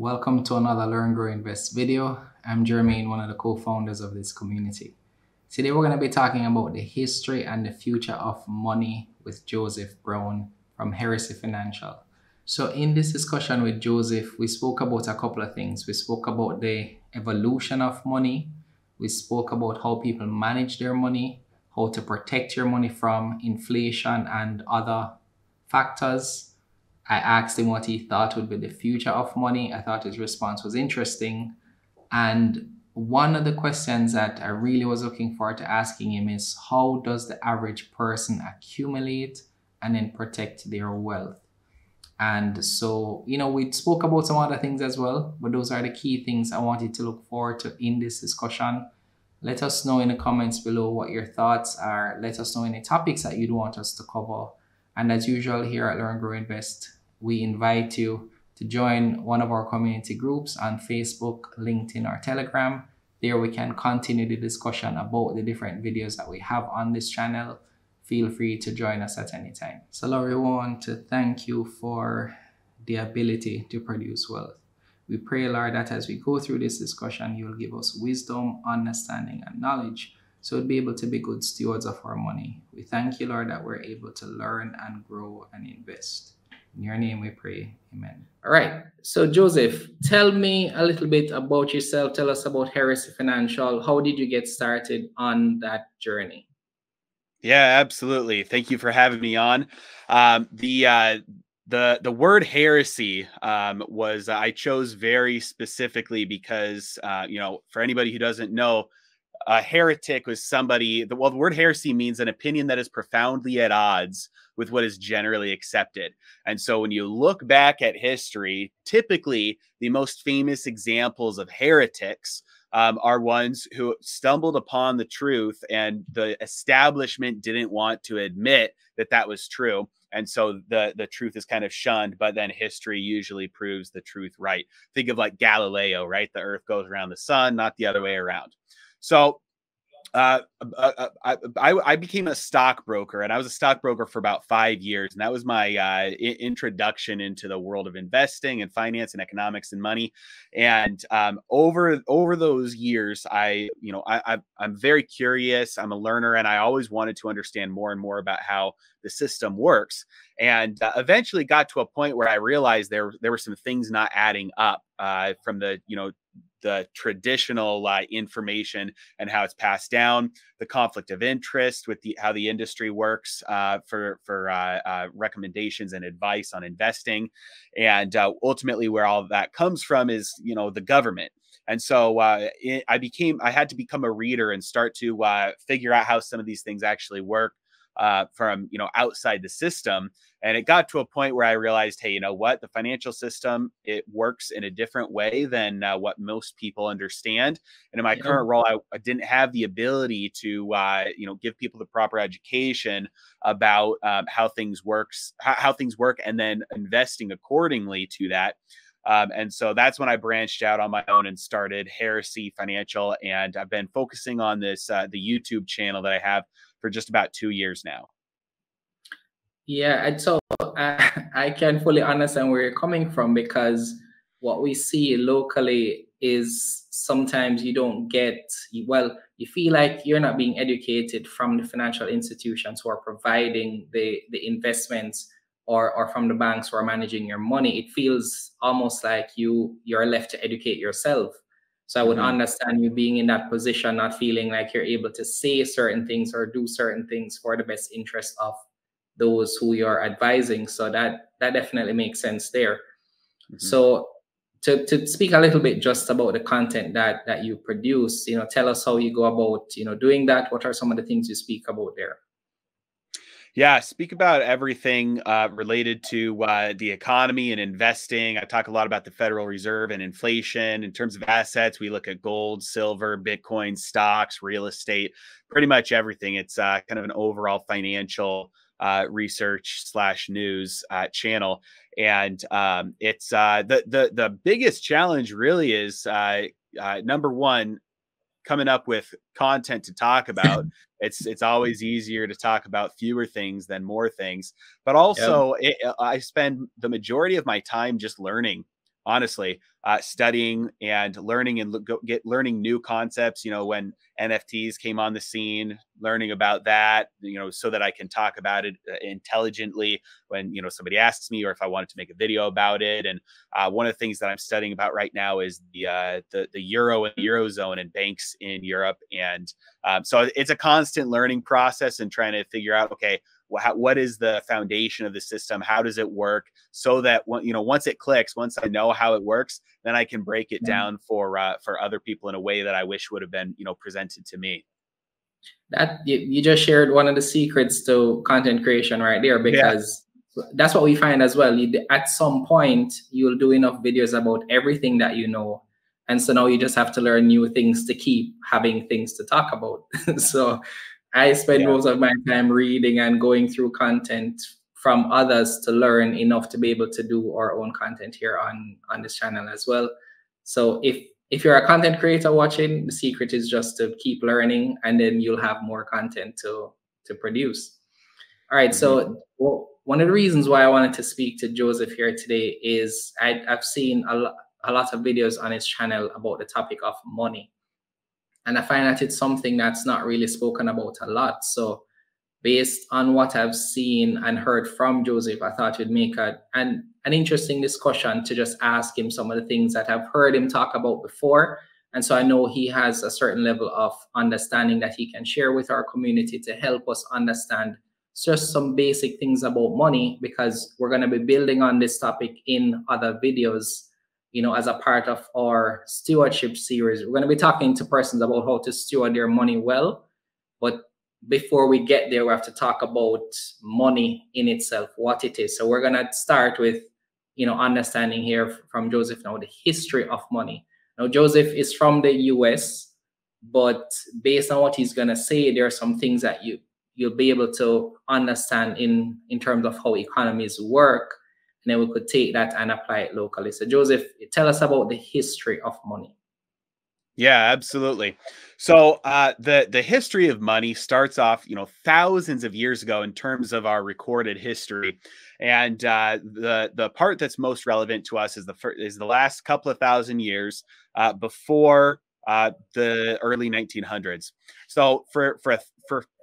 welcome to another Learn, Grow, Invest video. I'm Jermaine, one of the co-founders of this community. Today we're going to be talking about the history and the future of money with Joseph Brown from Heresy Financial. So in this discussion with Joseph, we spoke about a couple of things. We spoke about the evolution of money. We spoke about how people manage their money, how to protect your money from inflation and other factors. I asked him what he thought would be the future of money. I thought his response was interesting. And one of the questions that I really was looking forward to asking him is, how does the average person accumulate and then protect their wealth? And so, we spoke about some other things as well, but those are the key things I wanted to look forward to in this discussion. Let us know in the comments below what your thoughts are. Let us know any topics that you'd want us to cover. And as usual here at Learn, Grow, Invest, we invite you to join one of our community groups on Facebook, LinkedIn, or Telegram. There we can continue the discussion about the different videos that we have on this channel. Feel free to join us at any time. So Lord, we want to thank you for the ability to produce wealth. We pray, Lord, that as we go through this discussion, you will give us wisdom, understanding, and knowledge, so we'll be able to be good stewards of our money. We thank you, Lord, that we're able to learn and grow and invest. In your name we pray. Amen. All right. So Joseph, tell me a little bit about yourself. Tell us about Heresy Financial. How did you get started on that journey? Yeah, absolutely. Thank you for having me on. The word heresy was I chose very specifically because for anybody who doesn't know, a heretic was somebody. The word heresy means an opinion that is profoundly at odds with what is generally accepted. And so when you look back at history, typically the most famous examples of heretics are ones who stumbled upon the truth and the establishment didn't want to admit that that was true. And so the truth is kind of shunned, but then history usually proves the truth right. Think of like Galileo, right? The earth goes around the sun, not the other way around. So I became a stockbroker, and I was a stockbroker for about 5 years. And that was my introduction into the world of investing and finance and economics and money. And over those years, I'm very curious. I'm a learner, and I always wanted to understand more and more about how the system works. And eventually got to a point where I realized there were some things not adding up from the traditional information and how it's passed down, the conflict of interest with how the industry works for recommendations and advice on investing, and ultimately where all of that comes from is the government. And so I had to become a reader and start to figure out how some of these things actually work from outside the system. And it got to a point where I realized, hey, you know what? The financial system, it works in a different way than what most people understand. And in my current role, I didn't have the ability to, give people the proper education about how things work, and then investing accordingly to that. And so that's when I branched out on my own and started Heresy Financial. And I've been focusing on this, the YouTube channel that I have for just about 2 years now. Yeah, and so I can fully understand where you're coming from, because what we see locally is sometimes you don't get, well, you feel like you're not being educated from the financial institutions who are providing the investments, or from the banks who are managing your money. It feels almost like you're left to educate yourself. So I would understand you being in that position, not feeling like you're able to say certain things or do certain things for the best interest of those who you're advising. So that definitely makes sense there. So to speak a little bit just about the content that you produce, tell us how you go about, doing that. What are some of the things you speak about there? Yeah, speak about everything related to the economy and investing. I talk a lot about the Federal Reserve and inflation. In terms of assets, we look at gold, silver, Bitcoin, stocks, real estate, pretty much everything. It's kind of an overall financial research / news channel. And it's the biggest challenge really is number one, coming up with content to talk about. It's always easier to talk about fewer things than more things, but also I spend the majority of my time just learning honestly, studying and learning and learning new concepts. You know, when NFTs came on the scene, learning about that, you know, so that I can talk about it intelligently when, you know, somebody asks me, or if I wanted to make a video about it. And one of the things that I'm studying about right now is the euro and the eurozone and banks in Europe. And so it's a constant learning process and trying to figure out, okay, what is the foundation of the system? How does it work? So that you know, once it clicks, once I know how it works, then I can break it down for other people in a way that I wish would have been, you know, presented to me. That you just shared one of the secrets to content creation right there, Yeah. because that's what we find as well. At some point, you'll do enough videos about everything that you know. And so now you just have to learn new things to keep having things to talk about. So I spend Yeah. most of my time reading and going through content from others to learn enough to be able to do our own content here on this channel as well. So if you're a content creator watching, the secret is just to keep learning, and then you'll have more content to produce. All right. So one of the reasons why I wanted to speak to Joseph here today is I've seen a lot of videos on his channel about the topic of money. And I find that it's something that's not really spoken about a lot. So based on what I've seen and heard from Joseph, I thought it'd make an interesting discussion to just ask him some of the things that I've heard him talk about before. And so I know he has a certain level of understanding that he can share with our community to help us understand just some basic things about money, because we're going to be building on this topic in other videos, you know, as a part of our stewardship series. We're going to be talking to persons about how to steward their money well. But before we get there, we have to talk about money in itself, what it is. So we're going to start with, you know, understanding here from Joseph now the history of money. Now, Joseph is from the US, but based on what he's going to say, there are some things that you'll be able to understand in terms of how economies work. And then we could take that and apply it locally. So Joseph, tell us about the history of money. Yeah, absolutely. So the history of money starts off, you know, thousands of years ago in terms of our recorded history, and the part that's most relevant to us is the last couple of thousand years before the early 1900s. So for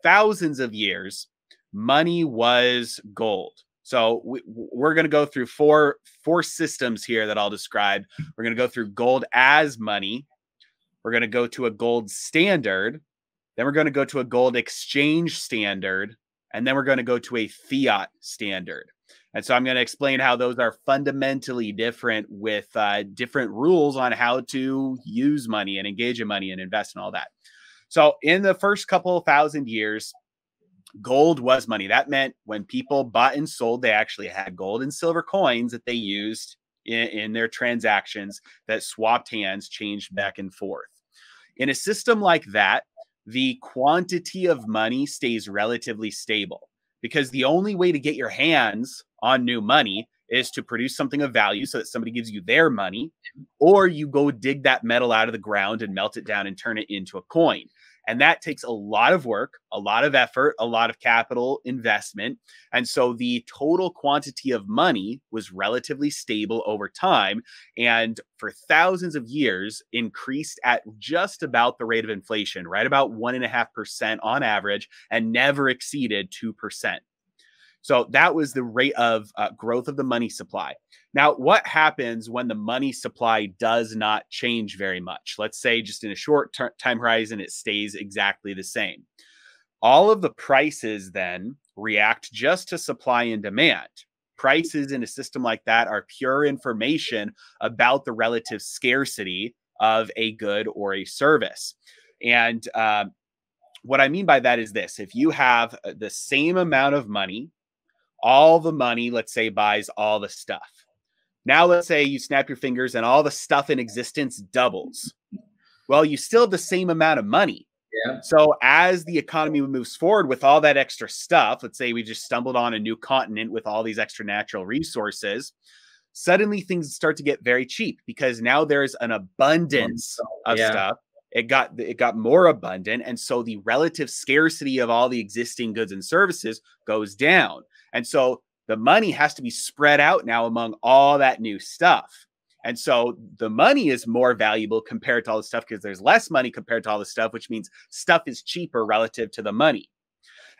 thousands of years, money was gold. So we're going to go through four systems here that I'll describe. We're going to go through gold as money. We're going to go to a gold standard. Then we're going to go to a gold exchange standard. And then we're going to go to a fiat standard. And so I'm going to explain how those are fundamentally different, with different rules on how to use money and engage in money and invest and all that. So in the first couple of thousand years, gold was money. That meant when people bought and sold, they actually had gold and silver coins that they used in their transactions that swapped hands, changed back and forth. In a system like that, the quantity of money stays relatively stable, because the only way to get your hands on new money is to produce something of value so that somebody gives you their money, or you go dig that metal out of the ground and melt it down and turn it into a coin. And that takes a lot of work, a lot of effort, a lot of capital investment. And so the total quantity of money was relatively stable over time, and for thousands of years increased at just about the rate of inflation, right about 1.5% on average, and never exceeded 2%. So that was the rate of growth of the money supply. Now, what happens when the money supply does not change very much? Let's say just in a short time horizon, it stays exactly the same. All of the prices then react just to supply and demand. Prices in a system like that are pure information about the relative scarcity of a good or a service. And what I mean by that is this: if you have the same amount of money, all the money, let's say, buys all the stuff. Now, let's say you snap your fingers and all the stuff in existence doubles. Well, you still have the same amount of money. Yeah. So as the economy moves forward with all that extra stuff, let's say we just stumbled on a new continent with all these extra natural resources, suddenly things start to get very cheap, because now there's an abundance of stuff. It got more abundant. And so the relative scarcity of all the existing goods and services goes down. And so the money has to be spread out now among all that new stuff. And so the money is more valuable compared to all the stuff because there's less money compared to all the stuff, which means stuff is cheaper relative to the money.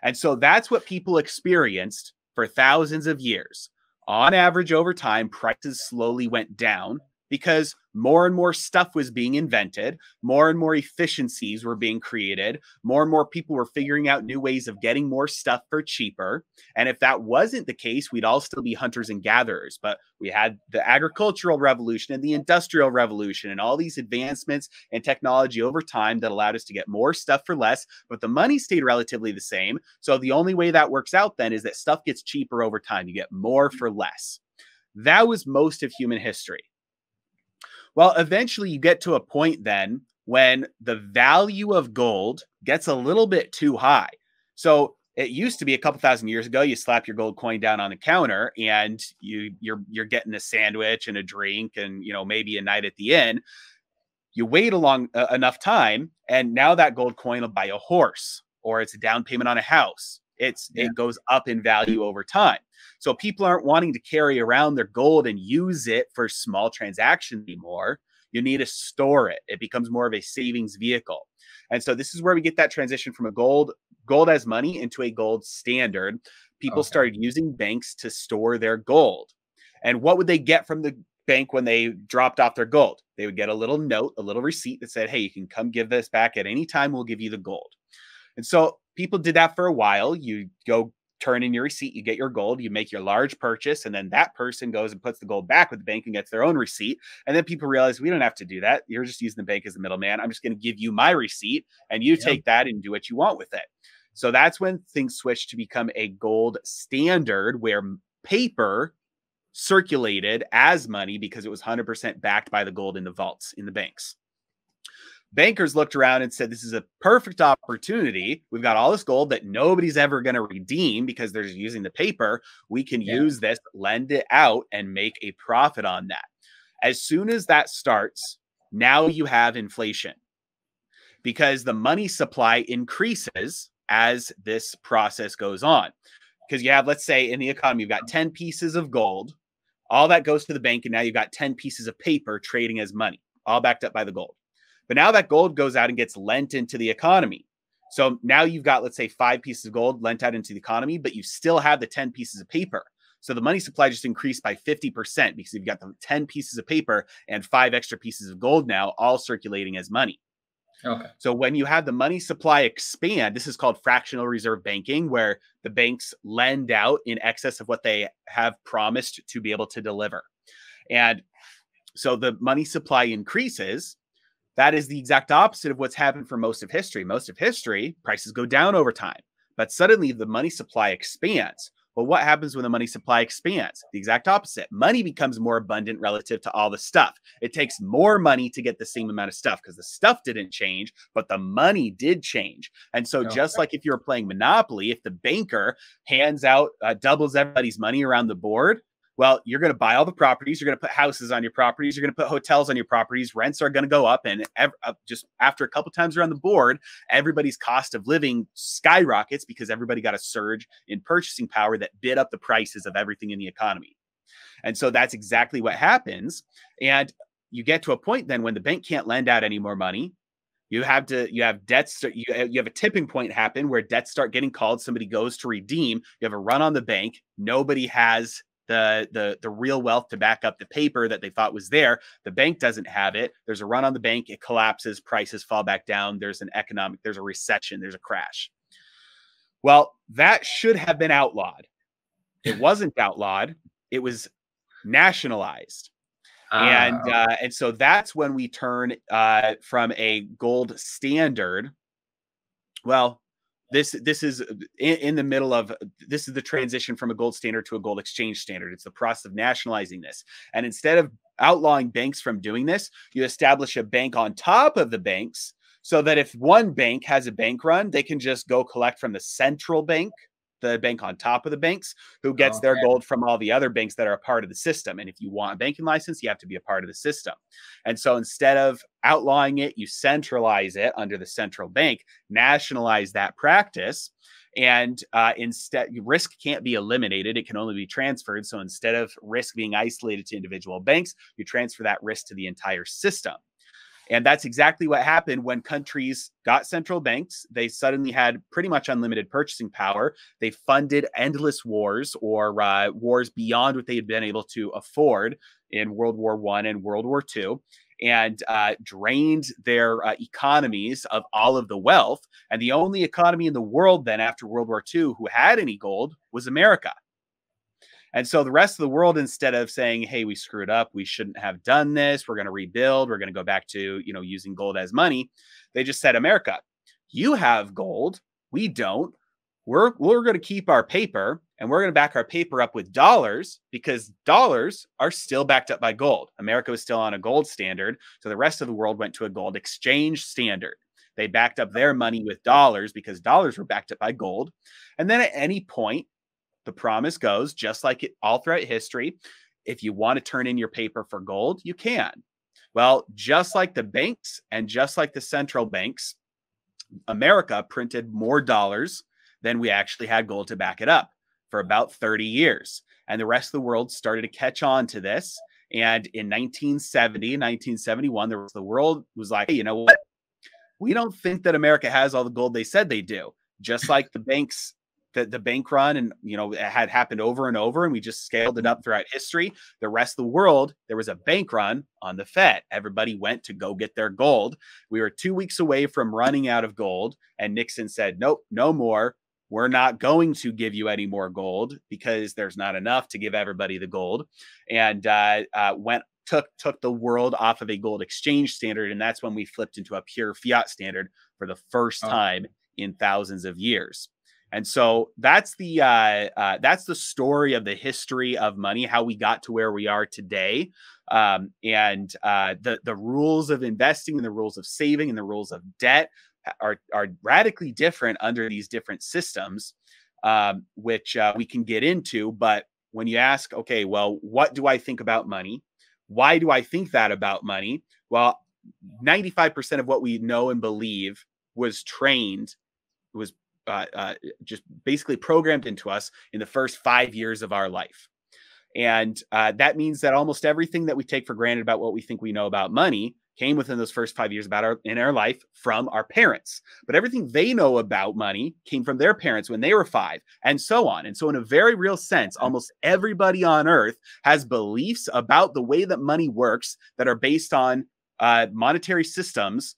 And so that's what people experienced for thousands of years. On average, over time, prices slowly went down because more and more stuff was being invented, more and more efficiencies were being created, more and more people were figuring out new ways of getting more stuff for cheaper. And if that wasn't the case, we'd all still be hunters and gatherers. But we had the agricultural revolution and the industrial revolution and all these advancements in technology over time that allowed us to get more stuff for less, but the money stayed relatively the same. So the only way that works out then is that stuff gets cheaper over time. You get more for less. That was most of human history. Well, eventually you get to a point then when the value of gold gets a little bit too high. So it used to be a couple thousand years ago, you slap your gold coin down on the counter and you're getting a sandwich and a drink and, you know, maybe a night at the inn. You wait enough time, and now that gold coin will buy a horse, or it's a down payment on a house. It goes up in value over time. So people aren't wanting to carry around their gold and use it for small transactions anymore. You need to store it. It becomes more of a savings vehicle. And so this is where we get that transition from a gold as money into a gold standard. People started using banks to store their gold. And what would they get from the bank when they dropped off their gold? They would get a little note, a little receipt that said, hey, you can come give this back at any time. We'll give you the gold. And so people did that for a while. You go turn in your receipt, you get your gold, you make your large purchase, and then that person goes and puts the gold back with the bank and gets their own receipt. And then people realize we don't have to do that. You're just using the bank as a middleman. I'm just going to give you my receipt and you take that and do what you want with it. So that's when things switched to become a gold standard where paper circulated as money because it was 100% backed by the gold in the vaults in the banks. Bankers looked around and said, this is a perfect opportunity. We've got all this gold that nobody's ever going to redeem because they're just using the paper. We can use this, lend it out, and make a profit on that. As soon as that starts, now you have inflation because the money supply increases as this process goes on. Because you have, let's say in the economy, you've got 10 pieces of gold. All that goes to the bank, and now you've got 10 pieces of paper trading as money, all backed up by the gold. But now that gold goes out and gets lent into the economy. So now you've got, let's say, 5 pieces of gold lent out into the economy, but you still have the 10 pieces of paper. So the money supply just increased by 50% because you've got the 10 pieces of paper and 5 extra pieces of gold now all circulating as money. Okay. So when you have the money supply expand, this is called fractional reserve banking, where the banks lend out in excess of what they have promised to be able to deliver. And so the money supply increases. That is the exact opposite of what's happened for most of history. Most of history, prices go down over time, but suddenly the money supply expands. Well, what happens when the money supply expands? The exact opposite. Money becomes more abundant relative to all the stuff. It takes more money to get the same amount of stuff because the stuff didn't change, but the money did change. And so just like if you're playing Monopoly, if the banker hands out, doubles everybody's money around the board, well, you're going to buy all the properties. You're going to put houses on your properties. You're going to put hotels on your properties. Rents are going to go up. And just after a couple times around the board, everybody's cost of living skyrockets because everybody got a surge in purchasing power that bid up the prices of everything in the economy. And so that's exactly what happens. And you get to a point then when the bank can't lend out any more money. You have debts. You have a tipping point happen where debts start getting called. Somebody goes to redeem. You have a run on the bank. Nobody has the real wealth to back up the paper that they thought was there. The bank doesn't have it. There's a run on the bank. It collapses. Prices fall back down. There's a recession. There's a crash. Well, that should have been outlawed. It wasn't outlawed. It was nationalized. And so that's when we turn from a gold standard. Well, this is in the middle of, this is the transition from a gold standard to a gold exchange standard. It's the process of nationalizing this. And instead of outlawing banks from doing this, you establish a bank on top of the banks so that if one bank has a bank run, they can just go collect from the central bank, the bank on top of the banks, who gets their gold from all the other banks that are a part of the system. And if you want a banking license, you have to be a part of the system. And so instead of outlawing it, you centralize it under the central bank, nationalize that practice. And instead, risk can't be eliminated. It can only be transferred. So instead of risk being isolated to individual banks, you transfer that risk to the entire system. And that's exactly what happened when countries got central banks. They suddenly had pretty much unlimited purchasing power. They funded endless wars, or wars beyond what they had been able to afford in World War I and World War II, and drained their economies of all of the wealth. And the only economy in the world then after World War II who had any gold was America. And so the rest of the world, instead of saying, hey, we screwed up, we shouldn't have done this, we're going to rebuild, we're going to go back to, using gold as money, they just said, America, you have gold, we don't. We're going to keep our paper, and we're going to back our paper up with dollars, because dollars are still backed up by gold. America was still on a gold standard, so the rest of the world went to a gold exchange standard. They backed up their money with dollars because dollars were backed up by gold. And then at any point, the promise goes, just like it all throughout history, if you want to turn in your paper for gold, you can. Well, just like the banks and just like the central banks, America printed more dollars than we actually had gold to back it up for about 30 years. And the rest of the world started to catch on to this. And in 1970, 1971, the world was like, hey, you know what? We don't think that America has all the gold they said they do. Just like the banks, the bank run, and it had happened over and over, and we just scaled it up throughout history. The rest of the world, there was a bank run on the Fed. Everybody went to go get their gold. We were 2 weeks away from running out of gold, and Nixon said, nope, no more. We're not going to give you any more gold because there's not enough to give everybody the gold. And took the world off of a gold exchange standard, and that's when we flipped into a pure fiat standard for the first time in thousands of years. And so that's the story of the history of money, how we got to where we are today, and the rules of investing and the rules of saving and the rules of debt are radically different under these different systems, which we can get into. But when you ask, okay, well, what do I think about money? Why do I think that about money? Well, 95% of what we know and believe was just basically programmed into us in the first 5 years of our life. And that means that almost everything that we take for granted about what we think we know about money came within those first 5 years in our life from our parents. But everything they know about money came from their parents when they were 5, and so on. And so in a very real sense, almost everybody on earth has beliefs about the way that money works that are based on monetary systems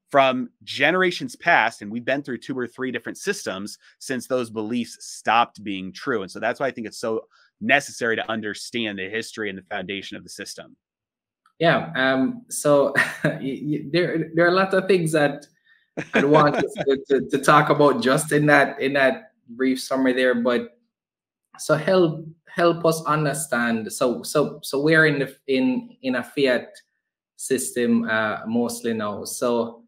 from generations past. And we've been through 2 or 3 different systems since those beliefs stopped being true. And so that's why I think it's so necessary to understand the history and the foundation of the system. Yeah. So there are a lot of things that I'd want to talk about just in that brief summary there. But so help us understand. So we're in a fiat system mostly now. So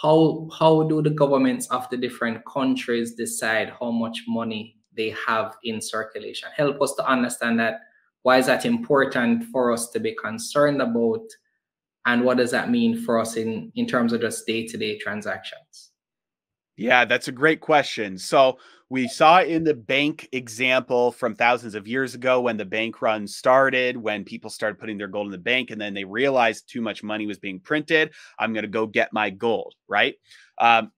how do the governments of the different countries decide how much money they have in circulation? Help us to understand that. Why is that important for us to be concerned about? And what does that mean for us in terms of just day-to-day transactions? Yeah, that's a great question. So we saw in the bank example from thousands of years ago when the bank run started, when people started putting their gold in the bank and then they realized too much money was being printed. I'm going to go get my gold, right?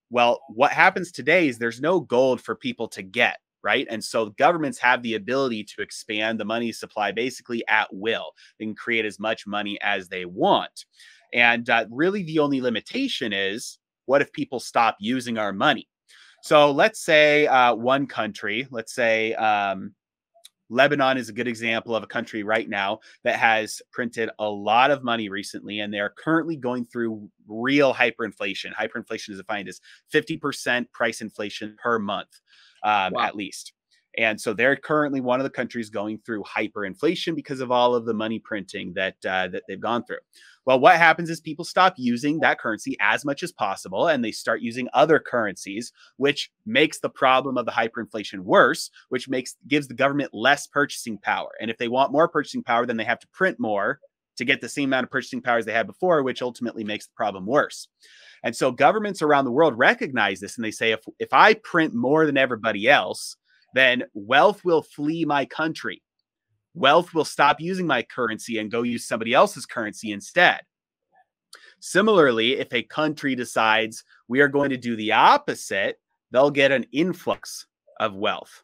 Well, what happens today is there's no gold for people to get, right? And so governments have the ability to expand the money supply basically at will. They can create as much money as they want. And really the only limitation is, what if people stop using our money? So let's say one country, let's say Lebanon is a good example of a country right now that has printed a lot of money recently, and they're currently going through real hyperinflation. Hyperinflation is defined as 50% price inflation per month, at least. And so they're currently one of the countries going through hyperinflation because of all of the money printing that they've gone through. Well, what happens is people stop using that currency as much as possible, and they start using other currencies, which makes the problem of the hyperinflation worse, which gives the government less purchasing power. And if they want more purchasing power, then they have to print more to get the same amount of purchasing power as they had before, which ultimately makes the problem worse. And so governments around the world recognize this, and they say, if I print more than everybody else, then wealth will flee my country. Wealth will stop using my currency and go use somebody else's currency instead. Similarly, if a country decides we are going to do the opposite, they'll get an influx of wealth.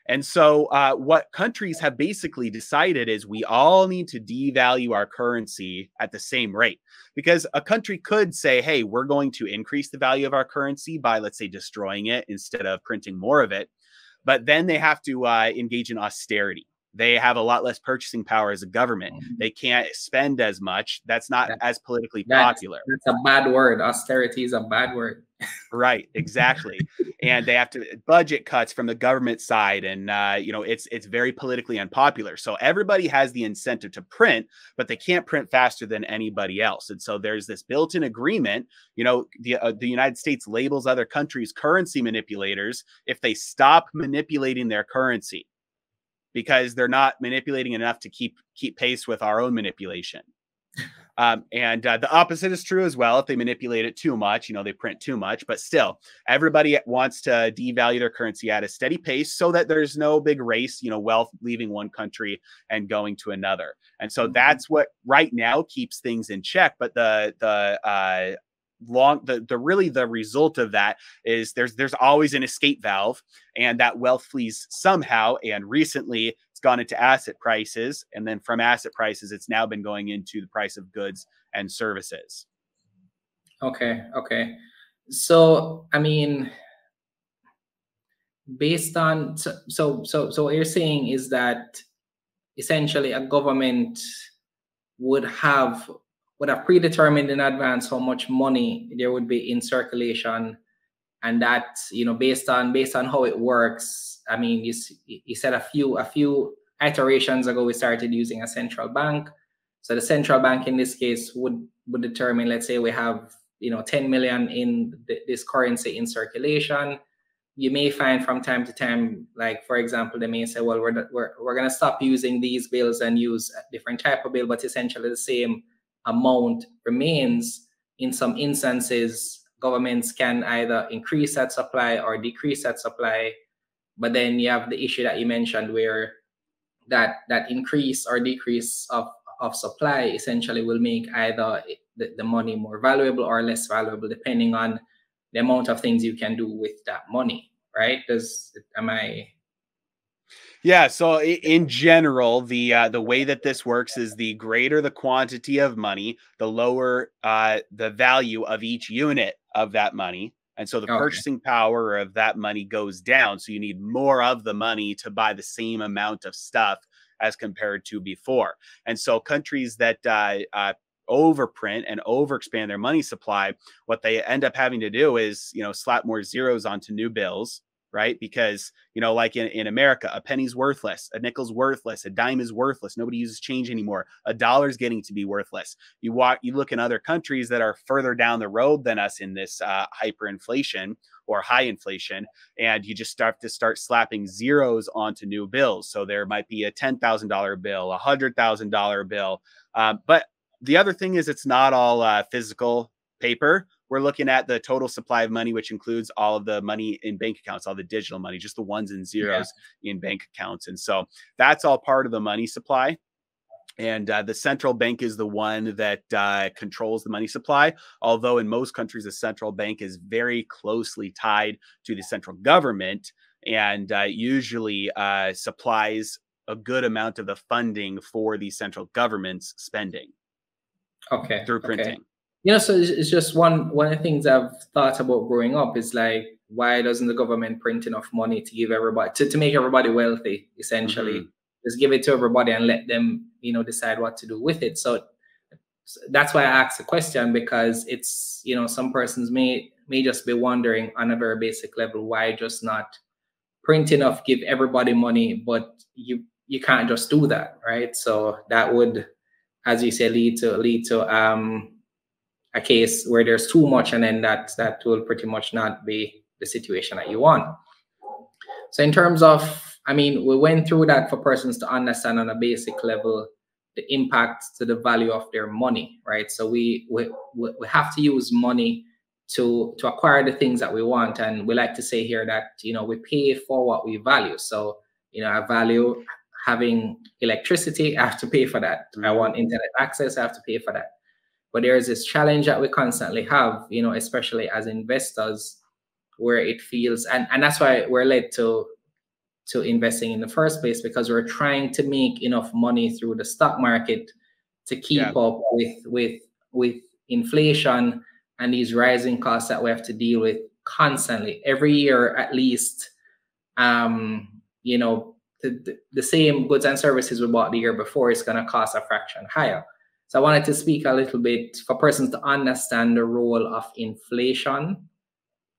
And so what countries have basically decided is we all need to devalue our currency at the same rate, because a country could say, hey, we're going to increase the value of our currency by, let's say, destroying it instead of printing more of it. But then they have to engage in austerity. They have a lot less purchasing power as a government. They can't spend as much. That's not as politically popular. That's a bad word. Austerity is a bad word. Right, exactly. And they have to budget cuts from the government side. And, it's very politically unpopular. So everybody has the incentive to print, but they can't print faster than anybody else. And so there's this built-in agreement. The United States labels other countries currency manipulators if they stop manipulating their currency, because they're not manipulating enough to keep pace with our own manipulation. And the opposite is true as well. If they manipulate it too much, they print too much, but still everybody wants to devalue their currency at a steady pace so that there's no big race, wealth leaving one country and going to another. And so that's what right now keeps things in check. But the result of that is there's always an escape valve, and that wealth flees somehow. And recently it's gone into asset prices, and then from asset prices it's now been going into the price of goods and services. Okay. So I mean, based on so what you're saying is that essentially a government would have predetermined in advance how much money there would be in circulation, and that based on how it works. I mean, you said a few iterations ago we started using a central bank. So the central bank in this case would determine, let's say we have 10 million in this currency in circulation. You may find from time to time, like for example, they may say, well, we're going to stop using these bills and use a different type of bill, but essentially the same amount remains. In some instances, governments can either increase that supply or decrease that supply. But then you have the issue that you mentioned, where that increase or decrease of supply essentially will make either the money more valuable or less valuable, depending on the amount of things you can do with that money, right? Yeah. So in general, the way that this works is the greater the quantity of money, the lower the value of each unit of that money. And so the purchasing power of that money goes down. So you need more of the money to buy the same amount of stuff as compared to before. And so countries that overprint and overexpand their money supply, what they end up having to do is, slap more zeros onto new bills, right? Because, like in America, a penny's worthless, a nickel's worthless, a dime is worthless. Nobody uses change anymore. A dollar's getting to be worthless. You look in other countries that are further down the road than us in this hyperinflation or high inflation, and you just start slapping zeros onto new bills. So there might be a $10,000 bill, a $100,000 bill. But the other thing is, it's not all physical paper. We're looking at the total supply of money, which includes all of the money in bank accounts, all the digital money, just the ones and zeros in bank accounts. And so that's all part of the money supply. And the central bank is the one that controls the money supply. Although in most countries, the central bank is very closely tied to the central government, and usually supplies a good amount of the funding for the central government's spending. Through printing. So it's just one of the things I've thought about growing up is like, why doesn't the government print enough money to give everybody, to make everybody wealthy, essentially? Just give it to everybody and let them, decide what to do with it. So that's why I asked the question, because it's, some persons may just be wondering on a very basic level, why just not print enough, give everybody money, but you can't just do that, right? So that would, as you say, lead to a case where there's too much, and then that will pretty much not be the situation that you want. So in terms of, we went through that for persons to understand on a basic level the impact to the value of their money, right? So we have to use money to acquire the things that we want. And we like to say here that, we pay for what we value. So, I value having electricity, I have to pay for that. I want internet access, I have to pay for that. But there is this challenge that we constantly have, especially as investors, where it feels, and that's why we're led to investing in the first place, because we're trying to make enough money through the stock market to keep up with inflation and these rising costs that we have to deal with constantly every year. At least the same goods and services we bought the year before is going to cost a fraction higher. So I wanted to speak a little bit for persons to understand the role of inflation,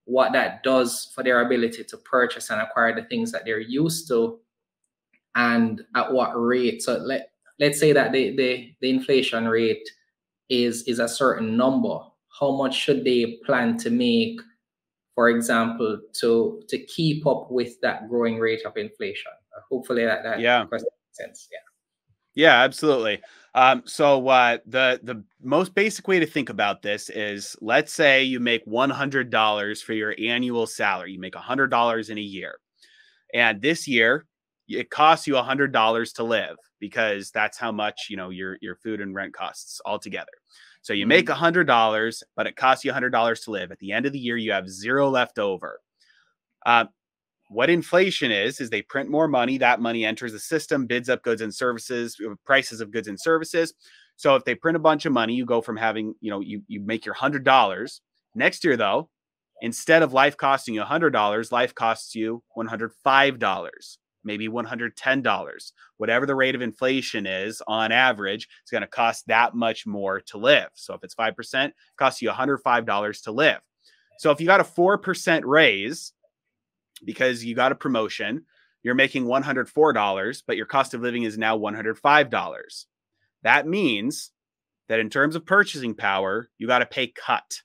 what that does for their ability to purchase and acquire the things that they're used to, and at what rate. So let's say that the inflation rate is a certain number. How much should they plan to make, for example, to keep up with that growing rate of inflation? Hopefully that question makes sense. Yeah, absolutely. So the most basic way to think about this is, let's say you make $100 for your annual salary. You make $100 in a year. And this year it costs you $100 to live, because that's how much, your food and rent costs altogether. So you make $100, but it costs you $100 to live. At the end of the year, you have zero left over. What inflation is they print more money. That money enters the system, bids up goods and services, prices of goods and services. So if they print a bunch of money, you go from having, you make your $100. Next year, though, instead of life costing you $100, life costs you $105, maybe $110. Whatever the rate of inflation is on average, it's going to cost that much more to live. So if it's 5%, it costs you $105 to live. So if you got a 4% raise, because you got a promotion, you're making $104, but your cost of living is now $105. That means that in terms of purchasing power, you got to pay cut.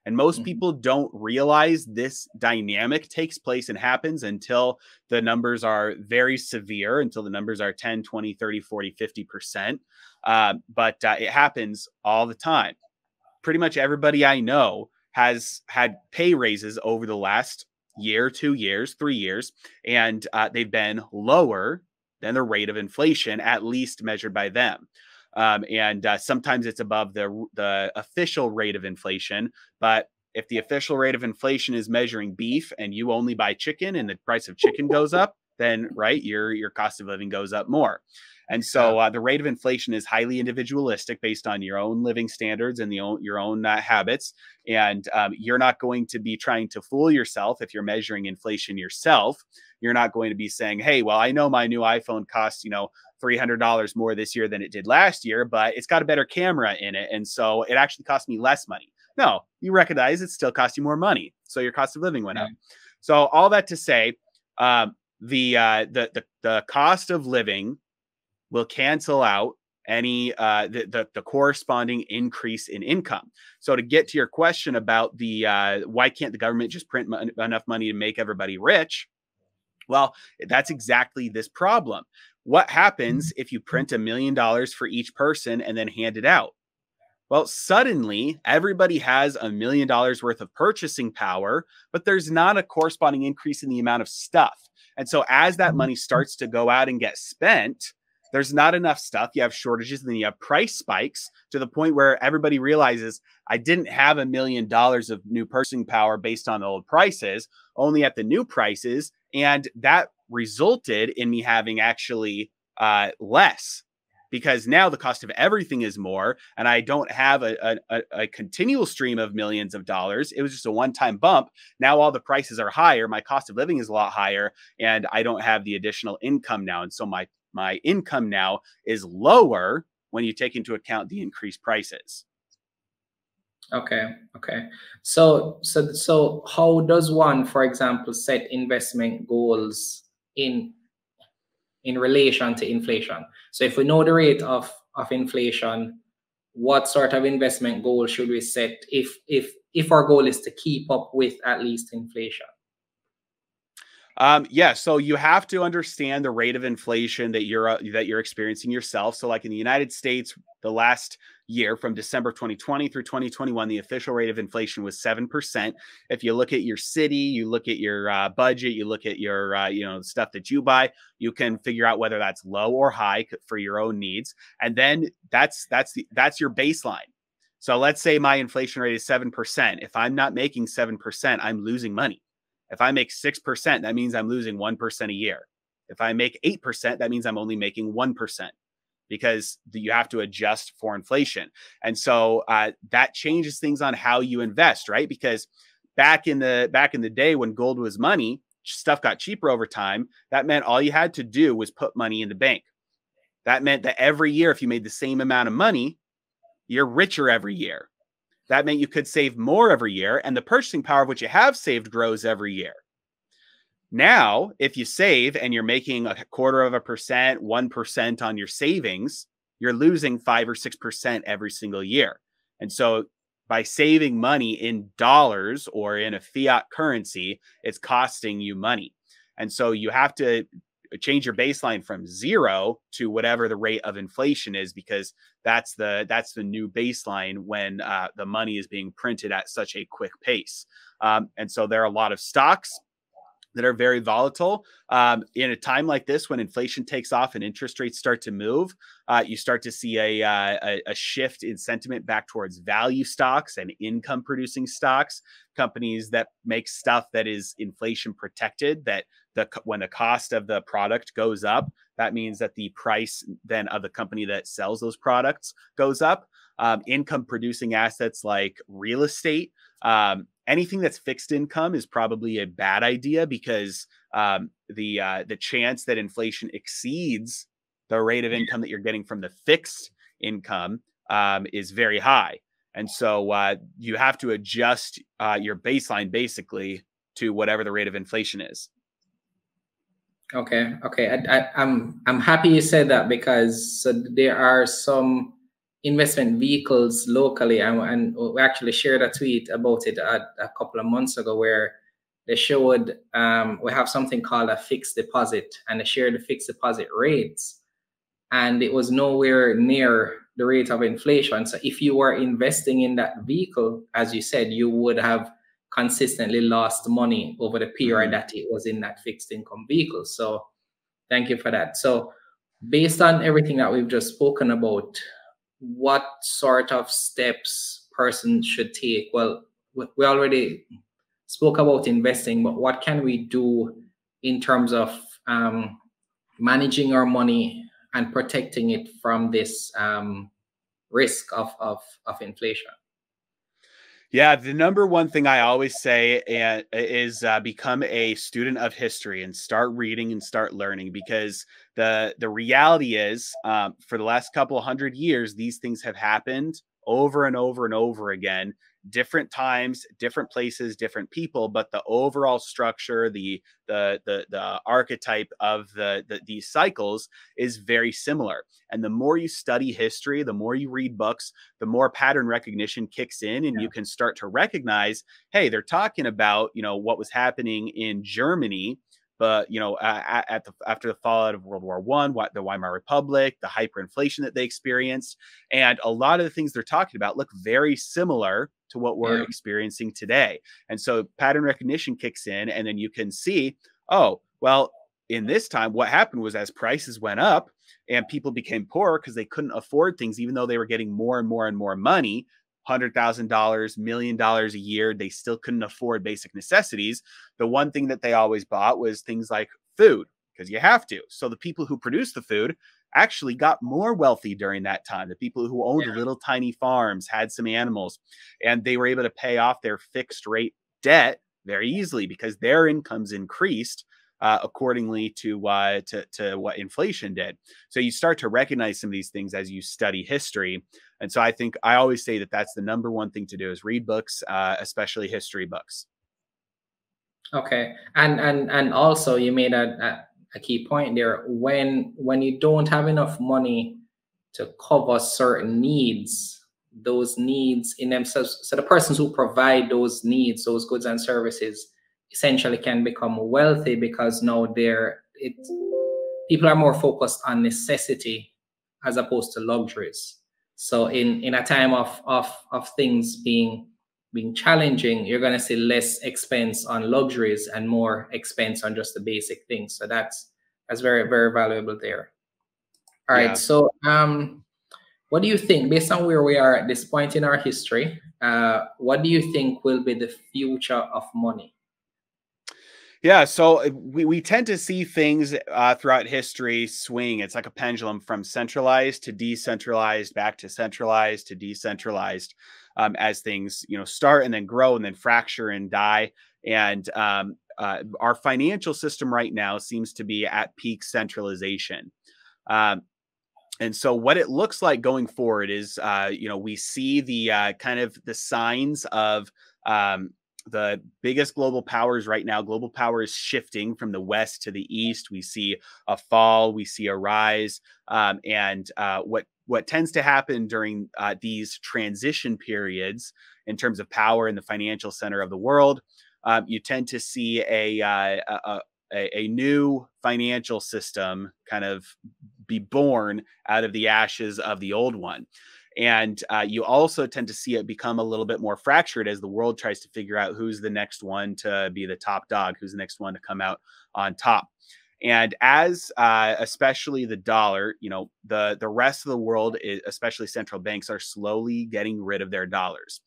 And most people don't realize this dynamic takes place and happens until the numbers are very severe, until the numbers are 10, 20, 30, 40, 50%. But it happens all the time. Pretty much everybody I know has had pay raises over the last year, 2 years, 3 years, and they've been lower than the rate of inflation, at least measured by them. And sometimes it's above the official rate of inflation. But if the official rate of inflation is measuring beef and you only buy chicken and the price of chicken goes up, then your cost of living goes up more. And so the rate of inflation is highly individualistic based on your own living standards and your own habits. And you're not going to be trying to fool yourself if you're measuring inflation yourself. You're not going to be saying, hey, well, I know my new iPhone costs, $300 more this year than it did last year, but it's got a better camera in it. And so it actually cost me less money. No, you recognize it still cost you more money. So your cost of living went up. So all that to say, the cost of living will cancel out any the corresponding increase in income. So to get to your question about why can't the government just print enough money to make everybody rich? Well, that's exactly this problem. What happens if you print $1 million for each person and then hand it out? Well, suddenly everybody has $1 million worth of purchasing power, but there's not a corresponding increase in the amount of stuff. And so as that money starts to go out and get spent, there's not enough stuff. You have shortages, and then you have price spikes to the point where everybody realizes, I didn't have $1 million of new purchasing power based on the old prices, only at the new prices. And that resulted in me having actually less, because now the cost of everything is more, and I don't have a continual stream of millions of dollars. It was just a one-time bump. Now all the prices are higher. My cost of living is a lot higher, and I don't have the additional income now. And so my income now is lower when you take into account the increased prices. Okay. So how does one, for example, set investment goals in relation to inflation? So if we know the rate of inflation, what sort of investment goal should we set if our goal is to keep up with at least inflation? So you have to understand the rate of inflation that you're experiencing yourself. So like in the United States, the last year from December 2020 through 2021, the official rate of inflation was 7%. If you look at your city, you look at your budget, you look at your stuff that you buy, you can figure out whether that's low or high for your own needs, and then that's your baseline. So let's say my inflation rate is 7%. If I'm not making 7%, I'm losing money. If I make 6%, that means I'm losing 1% a year. If I make 8%, that means I'm only making 1%, because you have to adjust for inflation. And so that changes things on how you invest, right? Because back in the day when gold was money, stuff got cheaper over time. That meant all you had to do was put money in the bank. That meant that every year, if you made the same amount of money, you're richer every year. That meant you could save more every year, and the purchasing power of what you have saved grows every year. Now, if you save and you're making 0.25%, 1% on your savings, you're losing 5 or 6% every single year. And so by saving money in dollars or in a fiat currency, it's costing you money. And so you have to change your baseline from 0 to whatever the rate of inflation is, because that's the new baseline when the money is being printed at such a quick pace. And so there are a lot of stocks that are very volatile. In a time like this, when inflation takes off and interest rates start to move, you start to see a shift in sentiment back towards value stocks and income producing stocks, companies that make stuff that is inflation protected, that when the cost of the product goes up, that means that the price then of the company that sells those products goes up. Income producing assets like real estate, anything that's fixed income is probably a bad idea, because the chance that inflation exceeds the rate of income that you're getting from the fixed income is very high. And so you have to adjust your baseline basically to whatever the rate of inflation is. Okay. I'm happy you said that, because there are some investment vehicles locally, and we actually shared a tweet about it a couple of months ago, where they showed we have something called a fixed deposit, and they shared the fixed deposit rates, and it was nowhere near the rate of inflation. So if you were investing in that vehicle, as you said, you would have consistently lost money over the period that it was in that fixed income vehicle. So thank you for that. So based on everything that we've just spoken about, what sort of steps person should take? Well, we already spoke about investing, but what can we do in terms of managing our money and protecting it from this risk of inflation? Yeah, the number one thing I always say is become a student of history and start reading and start learning, because the reality is for the last couple of 100 years, these things have happened over and over and over again, different times, different places, different people, but the overall structure, the archetype of these cycles is very similar. And the more you study history, the more you read books, the more pattern recognition kicks in, and you can start to recognize, hey, they're talking about, what was happening in Germany, but after the fallout of World War I, the Weimar Republic, the hyperinflation that they experienced, and a lot of the things they're talking about look very similar to what we're experiencing today. And so pattern recognition kicks in, and then you can see, oh, well, in this time, what happened was as prices went up and people became poorer because they couldn't afford things, even though they were getting more and more and more money, $100,000, $1 million a year, they still couldn't afford basic necessities. The one thing that they always bought was things like food, because you have to. So the people who produced the food actually got more wealthy during that time. The people who owned little tiny farms, had some animals, and they were able to pay off their fixed rate debt very easily because their incomes increased accordingly to what inflation did. So you start to recognize some of these things as you study history. And so I think I always say that that's the number one thing to do, is read books, especially history books. Okay. And also you made a key point there. When you don't have enough money to cover certain needs, those needs in themselves, so the persons who provide those needs, those goods and services, essentially can become wealthy, because now people are more focused on necessity as opposed to luxuries. So in a time of things being challenging, you're going to see less expense on luxuries and more expense on just the basic things. So that's very, very valuable there. All right. Yeah. So what do you think, based on where we are at this point in our history, what do you think will be the future of money? Yeah, so we tend to see things throughout history swing. It's like a pendulum from centralized to decentralized, back to centralized to decentralized, as things start and then grow and then fracture and die. And our financial system right now seems to be at peak centralization. Um, and so what it looks like going forward is, we see the kind of the signs of um, the biggest global powers right now. Global power is shifting from the west to the east. We see a fall, we see a rise, and what tends to happen during these transition periods in terms of power in the financial center of the world, you tend to see a new financial system kind of be born out of the ashes of the old one. And you also tend to see it become a little bit more fractured as the world tries to figure out who's the next one to be the top dog, who's the next one to come out on top. And as especially the dollar, the rest of the world, especially central banks, are slowly getting rid of their dollars.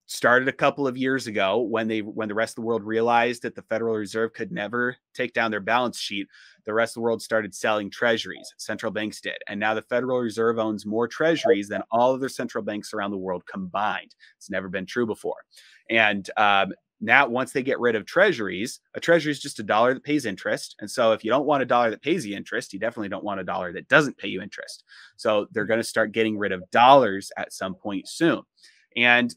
Started a couple of years ago when the rest of the world realized that the Federal Reserve could never take down their balance sheet. The rest of the world started selling treasuries. Central banks did. And now the Federal Reserve owns more treasuries than all other central banks around the world combined. It's never been true before. And now, once they get rid of treasuries, a treasury is just a dollar that pays interest. And so if you don't want a dollar that pays you interest, you definitely don't want a dollar that doesn't pay you interest. So they're going to start getting rid of dollars at some point soon. And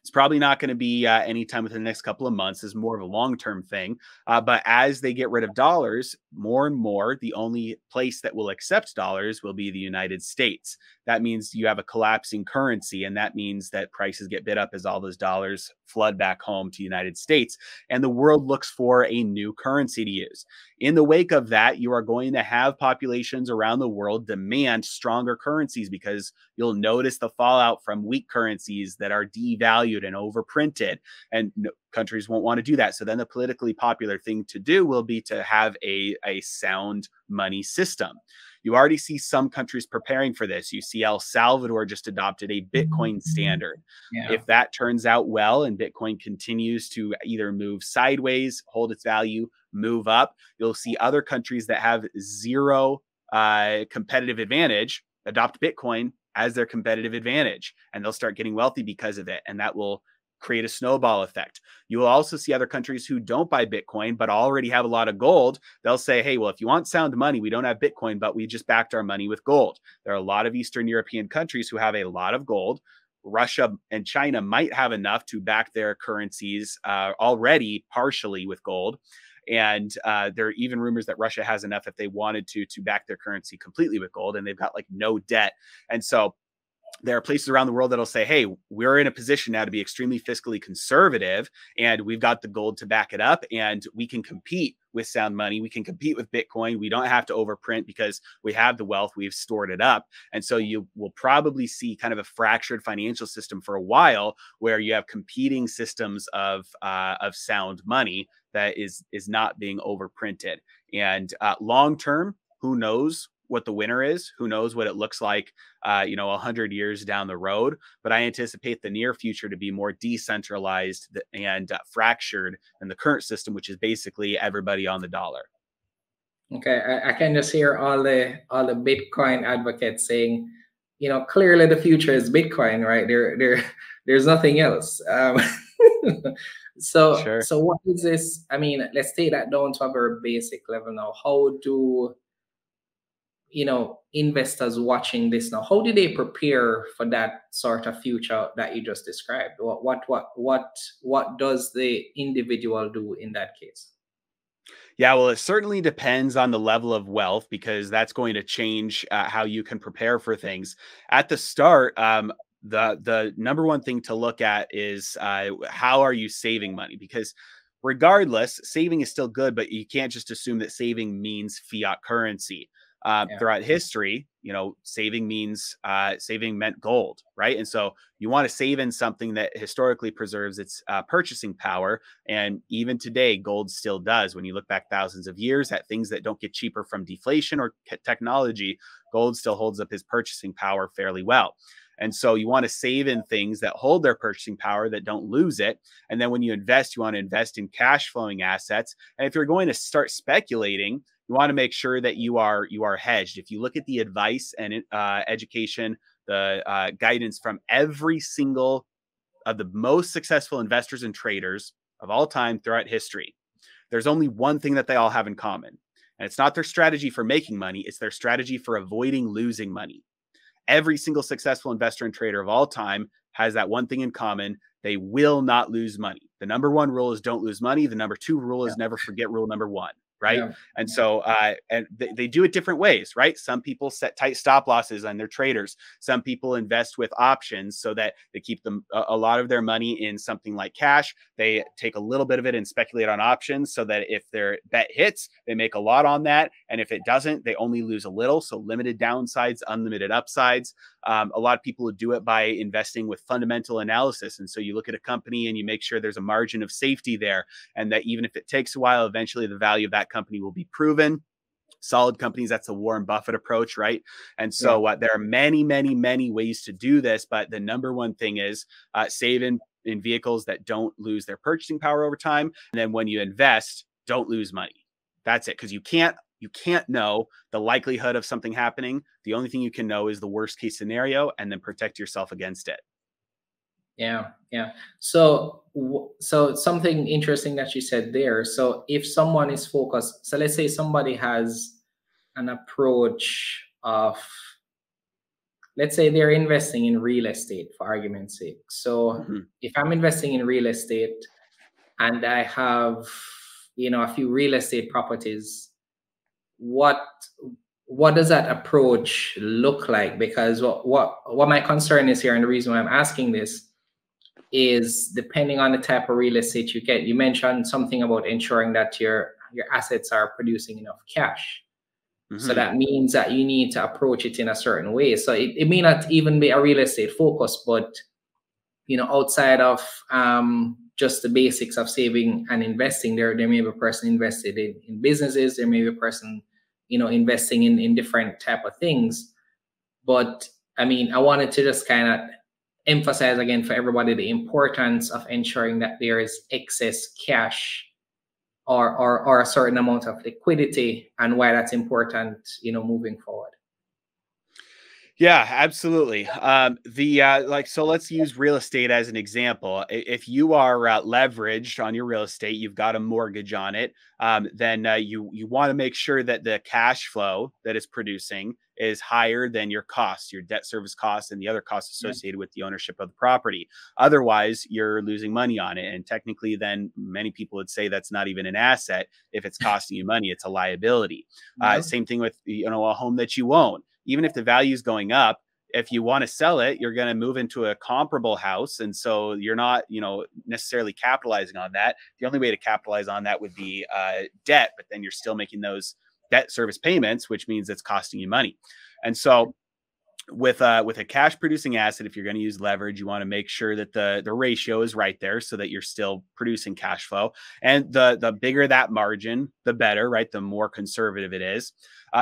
it's probably not going to be anytime within the next couple of months. Is more of a long-term thing. But as they get rid of dollars, more and more, the only place that will accept dollars will be the United States. That means you have a collapsing currency, and that means that prices get bid up as all those dollars flood back home to the United States, and the world looks for a new currency to use. In the wake of that, you are going to have populations around the world demand stronger currencies because you'll notice the fallout from weak currencies that are devalued and overprinted, and countries won't want to do that. So then the politically popular thing to do will be to have a sound money system. You already see some countries preparing for this. You see El Salvador just adopted a Bitcoin standard. Yeah. If that turns out well and Bitcoin continues to either move sideways, hold its value, move up, you'll see other countries that have zero competitive advantage adopt Bitcoin as their competitive advantage, and they'll start getting wealthy because of it. And that will create a snowball effect. You will also see other countries who don't buy Bitcoin but already have a lot of gold. They'll say, hey, well, if you want sound money, we don't have Bitcoin, but we just backed our money with gold. There are a lot of Eastern European countries who have a lot of gold. Russia and China might have enough to back their currencies already partially with gold. And there are even rumors that Russia has enough if they wanted to back their currency completely with gold, and they've got like no debt. And so there are places around the world that'll say, hey, we're in a position now to be extremely fiscally conservative, and we've got the gold to back it up, and we can compete with sound money. We can compete with Bitcoin. We don't have to overprint because we have the wealth. We've stored it up. And so you will probably see kind of a fractured financial system for a while, where you have competing systems of sound money that is not being overprinted. And long term, who knows what the winner is? Who knows what it looks like, 100 years down the road? But I anticipate the near future to be more decentralized and fractured than the current system, which is basically everybody on the dollar. Okay, I can just hear all the Bitcoin advocates saying, clearly the future is Bitcoin, right? There's nothing else. So Sure. so what is this? I mean, let's take that down to a very basic level now. How do investors watching this now, how do they prepare for that sort of future that you just described? What does the individual do in that case? Yeah, well, it certainly depends on the level of wealth, because that's going to change how you can prepare for things. At the start, the number one thing to look at is how are you saving money? Because regardless, saving is still good, but you can't just assume that saving means fiat currency. Yeah. throughout history, saving meant gold, right? And so you want to save in something that historically preserves its purchasing power. And even today, gold still does. When you look back thousands of years at things that don't get cheaper from deflation or technology, gold still holds up his purchasing power fairly well. And so you want to save in things that hold their purchasing power, that don't lose it. And then when you invest, you want to invest in cash flowing assets. And if you're going to start speculating, you want to make sure that you are hedged. If you look at the advice and education, the guidance from every single of the most successful investors and traders of all time throughout history, there's only one thing that they all have in common. And it's not their strategy for making money, it's their strategy for avoiding losing money. Every single successful investor and trader of all time has that one thing in common. They will not lose money. The number one rule is don't lose money. The number two rule is never forget rule number one. Right. Yeah. And so and they do it different ways. Right. Some people set tight stop losses on their traders. Some people invest with options so that they keep them a lot of their money in something like cash. They take a little bit of it and speculate on options so that if their bet hits, they make a lot on that. And if it doesn't, they only lose a little. So limited downsides, unlimited upsides. A lot of people would do it by investing with fundamental analysis. And so you look at a company and you make sure there's a margin of safety there, and that even if it takes a while, eventually the value of that company will be proven. Solid companies, that's a Warren Buffett approach, right? And so there are many, many, many ways to do this. But the number one thing is save in vehicles that don't lose their purchasing power over time. And then when you invest, don't lose money. That's it. Because you can't know the likelihood of something happening. The only thing you can know is the worst case scenario, and then protect yourself against it. Yeah, yeah. So something interesting that you said there. So if someone is focused, so let's say somebody has an approach of, let's say they're investing in real estate for argument's sake. So if I'm investing in real estate and I have, a few real estate properties, what does that approach look like? Because what my concern is here, and the reason why I'm asking this is depending on the type of real estate you get. You mentioned something about ensuring that your assets are producing enough cash. So that means that you need to approach it in a certain way. So it may not even be a real estate focus, but outside of just the basics of saving and investing, there may be a person invested in businesses, there may be a person investing in different type of things. But I mean, I wanted to just kind of emphasize again for everybody the importance of ensuring that there is excess cash or a certain amount of liquidity, and why that's important, moving forward. Yeah, absolutely. So let's use real estate as an example. If you are leveraged on your real estate, you've got a mortgage on it, then you want to make sure that the cash flow that it's producing is higher than your costs, your debt service costs, and the other costs associated with the ownership of the property. Otherwise, you're losing money on it. And technically, then many people would say that's not even an asset. If it's costing you money, it's a liability. Same thing with a home that you own. Even if the value is going up, if you want to sell it, you're going to move into a comparable house. And so you're not, necessarily capitalizing on that. The only way to capitalize on that would be debt, but then you're still making those debt service payments, which means it's costing you money. And so with a cash producing asset, if you're going to use leverage, you want to make sure that the ratio is right there so that you're still producing cash flow. And the bigger that margin, the better, right? The more conservative it is.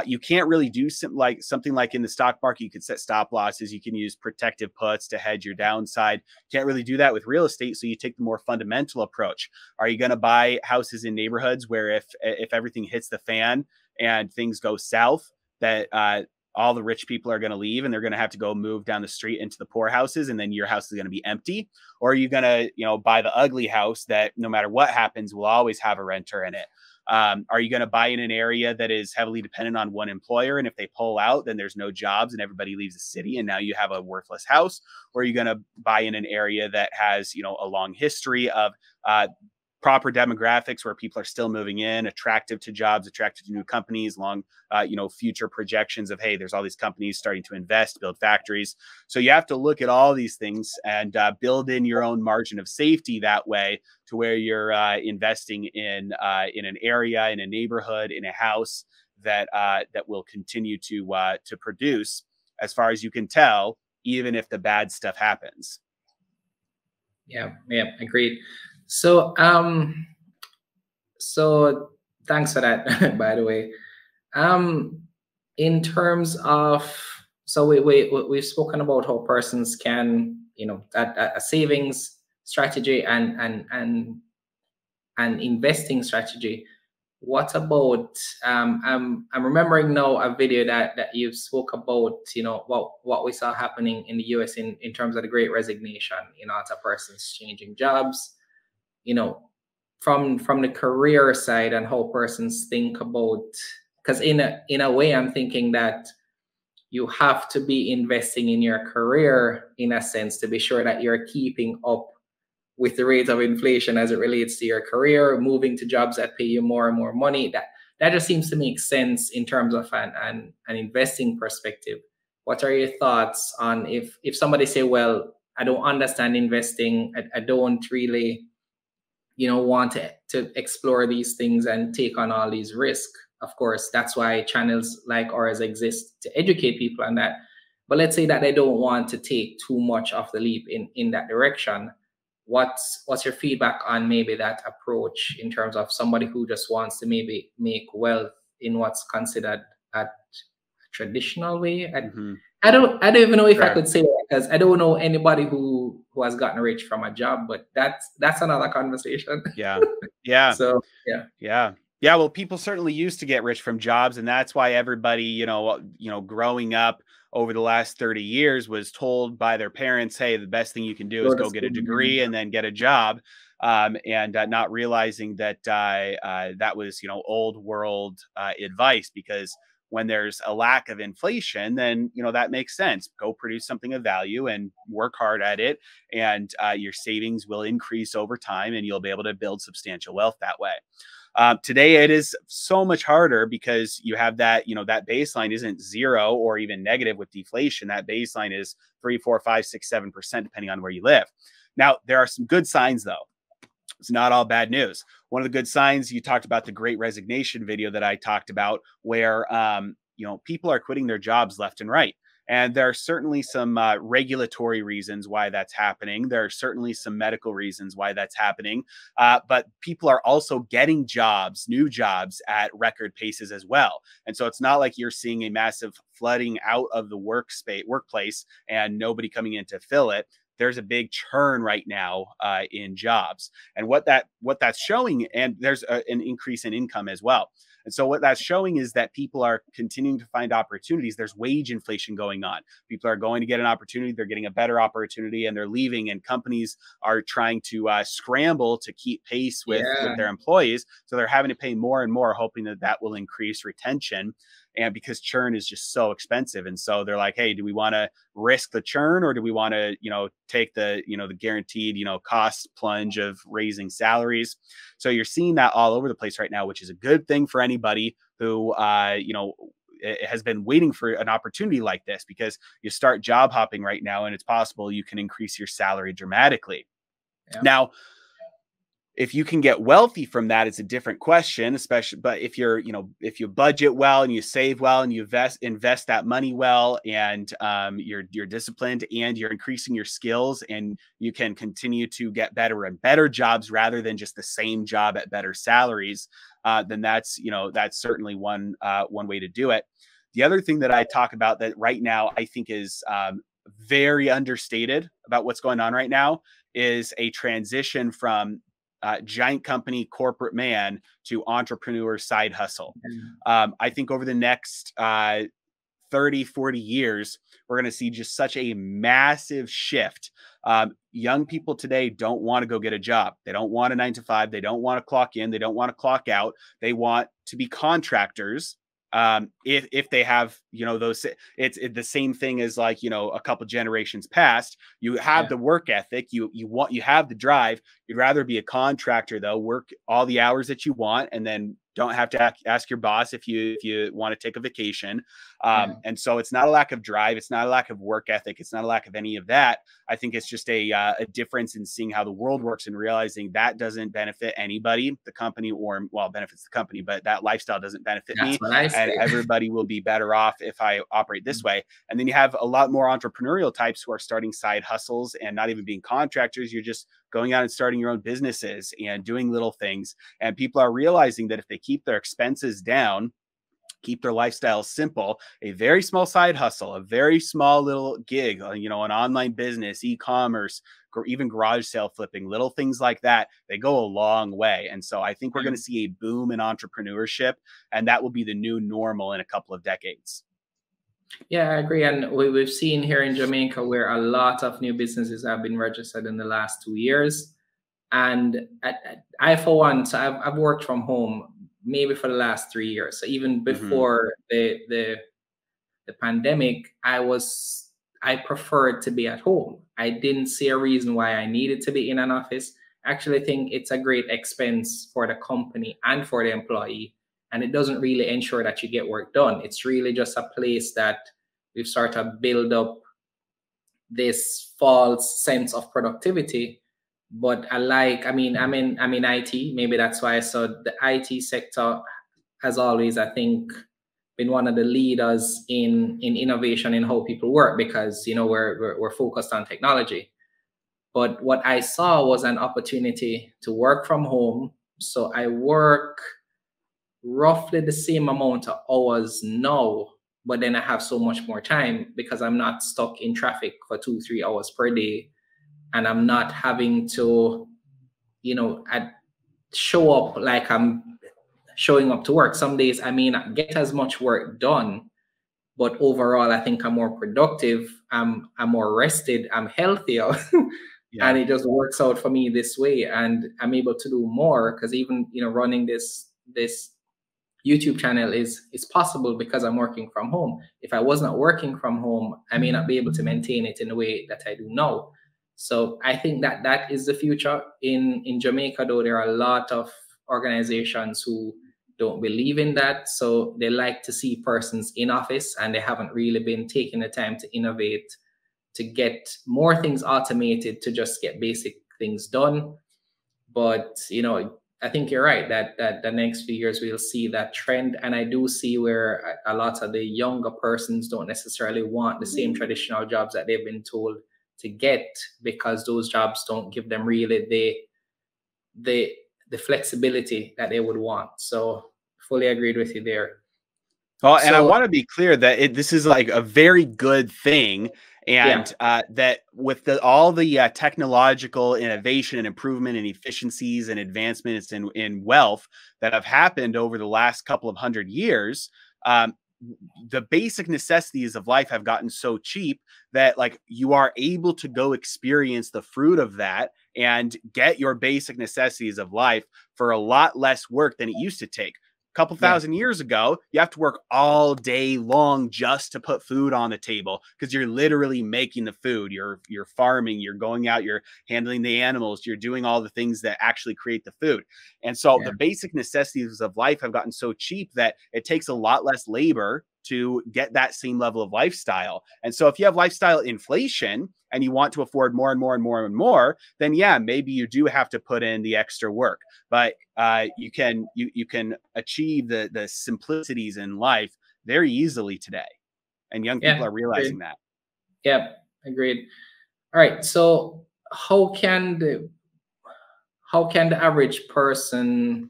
You can't really do something like in the stock market. You could set stop losses. You can use protective puts to hedge your downside. You can't really do that with real estate. So you take the more fundamental approach. Are you going to buy houses in neighborhoods where if everything hits the fan and things go south, that all the rich people are going to leave and they're going to have to go move down the street into the poor houses, and then your house is going to be empty? Or are you going to, buy the ugly house that no matter what happens will always have a renter in it? Are you going to buy in an area that is heavily dependent on one employer, and if they pull out, then there's no jobs and everybody leaves the city and now you have a worthless house? Or are you going to buy in an area that has, a long history of proper demographics where people are still moving in, attractive to jobs, attractive to new companies, long, future projections of, hey, there's all these companies starting to invest, build factories. So you have to look at all these things and build in your own margin of safety that way, to where you're investing in an area, in a neighborhood, in a house that will continue to produce, as far as you can tell, even if the bad stuff happens. Yeah, yeah, agreed. So, so thanks for that, by the way. Um, in terms of, so we've spoken about how persons can, a savings strategy and investing strategy. What about, I'm remembering now a video that you spoke about, what we saw happening in the US in terms of the Great Resignation, lots of persons changing jobs, you know, from the career side, and how persons think about, because in a way I'm thinking that you have to be investing in your career in a sense to be sure that you're keeping up with the rate of inflation as it relates to your career, moving to jobs that pay you more and more money. That just seems to make sense in terms of an investing perspective. What are your thoughts on if somebody say, well, I don't understand investing, I don't really, want to explore these things and take on all these risks. Of course, that's why channels like ours exist, to educate people on that. But let's say that they don't want to take too much of the leap in that direction. What's your feedback on maybe that approach, in terms of somebody who just wants to maybe make wealth in what's considered a traditional way? Mm-hmm. I don't even know if I Sure. could say that, because I don't know anybody who has gotten rich from a job, but that's another conversation. Yeah. Yeah. So yeah. Yeah. Yeah. Well, people certainly used to get rich from jobs. And that's why everybody, growing up over the last 30 years was told by their parents, hey, the best thing you can do is Go to go get a school and get a degree and job. then get a job. And not realizing that that was, old world advice, because when there's a lack of inflation, then, that makes sense. Go produce something of value and work hard at it. And your savings will increase over time, and you'll be able to build substantial wealth that way. Today, it is so much harder, because you have that, that baseline isn't zero or even negative with deflation. That baseline is 3, 4, 5, 6, 7%, depending on where you live. Now, there are some good signs, though. It's not all bad news. One of the good signs, you talked about the Great Resignation video that I talked about, where people are quitting their jobs left and right. And there are certainly some regulatory reasons why that's happening. There are certainly some medical reasons why that's happening. But people are also getting jobs, new jobs, at record paces as well. And so it's not like you're seeing a massive flooding out of the workplace and nobody coming in to fill it. There's a big churn right now in jobs, and what that's showing, and there's an increase in income as well. And so what that's showing is that people are continuing to find opportunities. There's wage inflation going on. People are going to get an opportunity, they're getting a better opportunity, and they're leaving. And companies are trying to scramble to keep pace with Yeah. their employees. So they're having to pay more and more, hoping that that will increase retention. And because churn is just so expensive, and so they're like, hey, do we want to risk the churn, or do we want to take the the guaranteed cost plunge of raising salaries? So you're seeing that all over the place right now, which is a good thing for anybody who has been waiting for an opportunity like this, because you start job hopping right now and it's possible you can increase your salary dramatically. Yeah. Now, if you can get wealthy from that, it's a different question, especially, but if if you budget well and you save well and you invest that money well, and you're disciplined and you're increasing your skills, and you can continue to get better and better jobs rather than just the same job at better salaries, then that's certainly one way to do it. The other thing that I talk about that right now I think is very understated about what's going on right now is a transition from giant company corporate man to entrepreneur side hustle. I think over the next 30, 40 years, we're going to see just such a massive shift. Young people today don't want to go get a job. They don't want a 9 to 5. They don't want to clock in. They don't want to clock out. They want to be contractors. If they have, those, it's the same thing as like, a couple generations past. You have the work ethic, you have the drive, You'd rather be a contractor though, work all the hours that you want, and then don't have to ask your boss if you want to take a vacation. Yeah. And so it's not a lack of drive. It's not a lack of work ethic. It's not a lack of any of that. I think it's just a difference in seeing how the world works and realizing that doesn't benefit anybody, the company, or well, benefits the company, but that lifestyle doesn't benefit That's me. what I And say. everybody will be better off if I operate this way. And then you have a lot more entrepreneurial types who are starting side hustles and not even being contractors. You're just going out and starting your own businesses and doing little things. And people are realizing that if they keep their expenses down, keep their lifestyle simple, a very small side hustle, a very small little gig, an online business, e-commerce, or even garage sale flipping, little things like that, they go a long way. And so I think we're going to see a boom in entrepreneurship, and that will be the new normal in a couple of decades. Yeah, I agree. And we've seen here in Jamaica where a lot of new businesses have been registered in the last 2 years. And I for one, so I've worked from home maybe for the last 3 years. So even before the pandemic, I preferred to be at home. I didn't see a reason why I needed to be in an office. I actually think it's a great expense for the company and for the employee. And it doesn't really ensure that you get work done. It's really just a place that we've sort of built up this false sense of productivity. But I'm in IT. Maybe that's why I saw the IT sector has always, I think, been one of the leaders in innovation in how people work, because we're focused on technology. But what I saw was an opportunity to work from home. So I work roughly the same amount of hours now, but then I have so much more time because I'm not stuck in traffic for 2-3 hours per day, and I'm not having to, I show up like I'm showing up to work. Some days I may not get as much work done, but overall I think I'm more productive. I'm more rested. I'm healthier. Yeah. And it just works out for me this way, and I'm able to do more because even running this YouTube channel is possible because I'm working from home. If I was not working from home, I may not be able to maintain it in the way that I do now. So I think that is the future in Jamaica. Though there are a lot of organizations who don't believe in that, so they like to see persons in office, and they haven't really been taking the time to innovate, to get more things automated, to just get basic things done. But I think you're right that the next few years we'll see that trend. And I do see where a lot of the younger persons don't necessarily want the same traditional jobs that they've been told to get, because those jobs don't give them really the flexibility that they would want. So fully agreed with you there. Well, and I So want to be clear that this is like a very good thing. yeah, And that with all the technological innovation and improvement and efficiencies and advancements in wealth that have happened over the last couple of 100 years, the basic necessities of life have gotten so cheap that like you are able to go experience the fruit of that and get your basic necessities of life for a lot less work than it used to take. Couple yeah, thousand years ago, you have to work all day long just to put food on the table because you're literally making the food. You're farming, you're going out, you're handling the animals, you're doing all the things that actually create the food. And so yeah, the basic necessities of life have gotten so cheap that it takes a lot less labor to get that same level of lifestyle. And so if you have lifestyle inflation and you want to afford more and more and more and more, then yeah, maybe you do have to put in the extra work. But you can achieve the simplicities in life very easily today, and young people yeah, are realizing agreed. that. Yeah, agreed. All right. So how can the average person,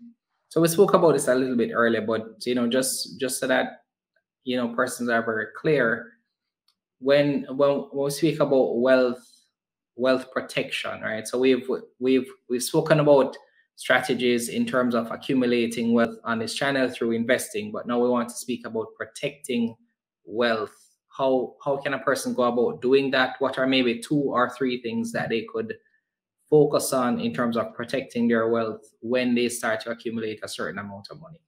so we spoke about this a little bit earlier, but just so that persons are very clear, when we speak about wealth protection, right? So we've spoken about strategies in terms of accumulating wealth on this channel through investing, but now we want to speak about protecting wealth. How can a person go about doing that? What are maybe 2 or 3 things that they could focus on in terms of protecting their wealth when they start to accumulate a certain amount of money?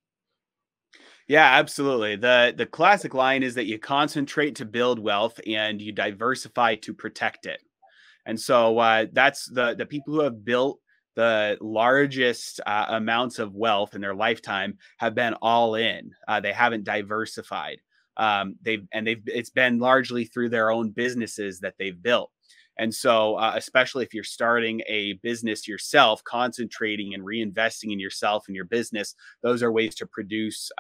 Yeah, absolutely. The classic line is that you concentrate to build wealth and you diversify to protect it. And so that's the people who have built the largest amounts of wealth in their lifetime have been all in. They haven't diversified. It's been largely through their own businesses that they've built. And so, especially if you're starting a business yourself, concentrating and reinvesting in yourself and your business, those are ways to produce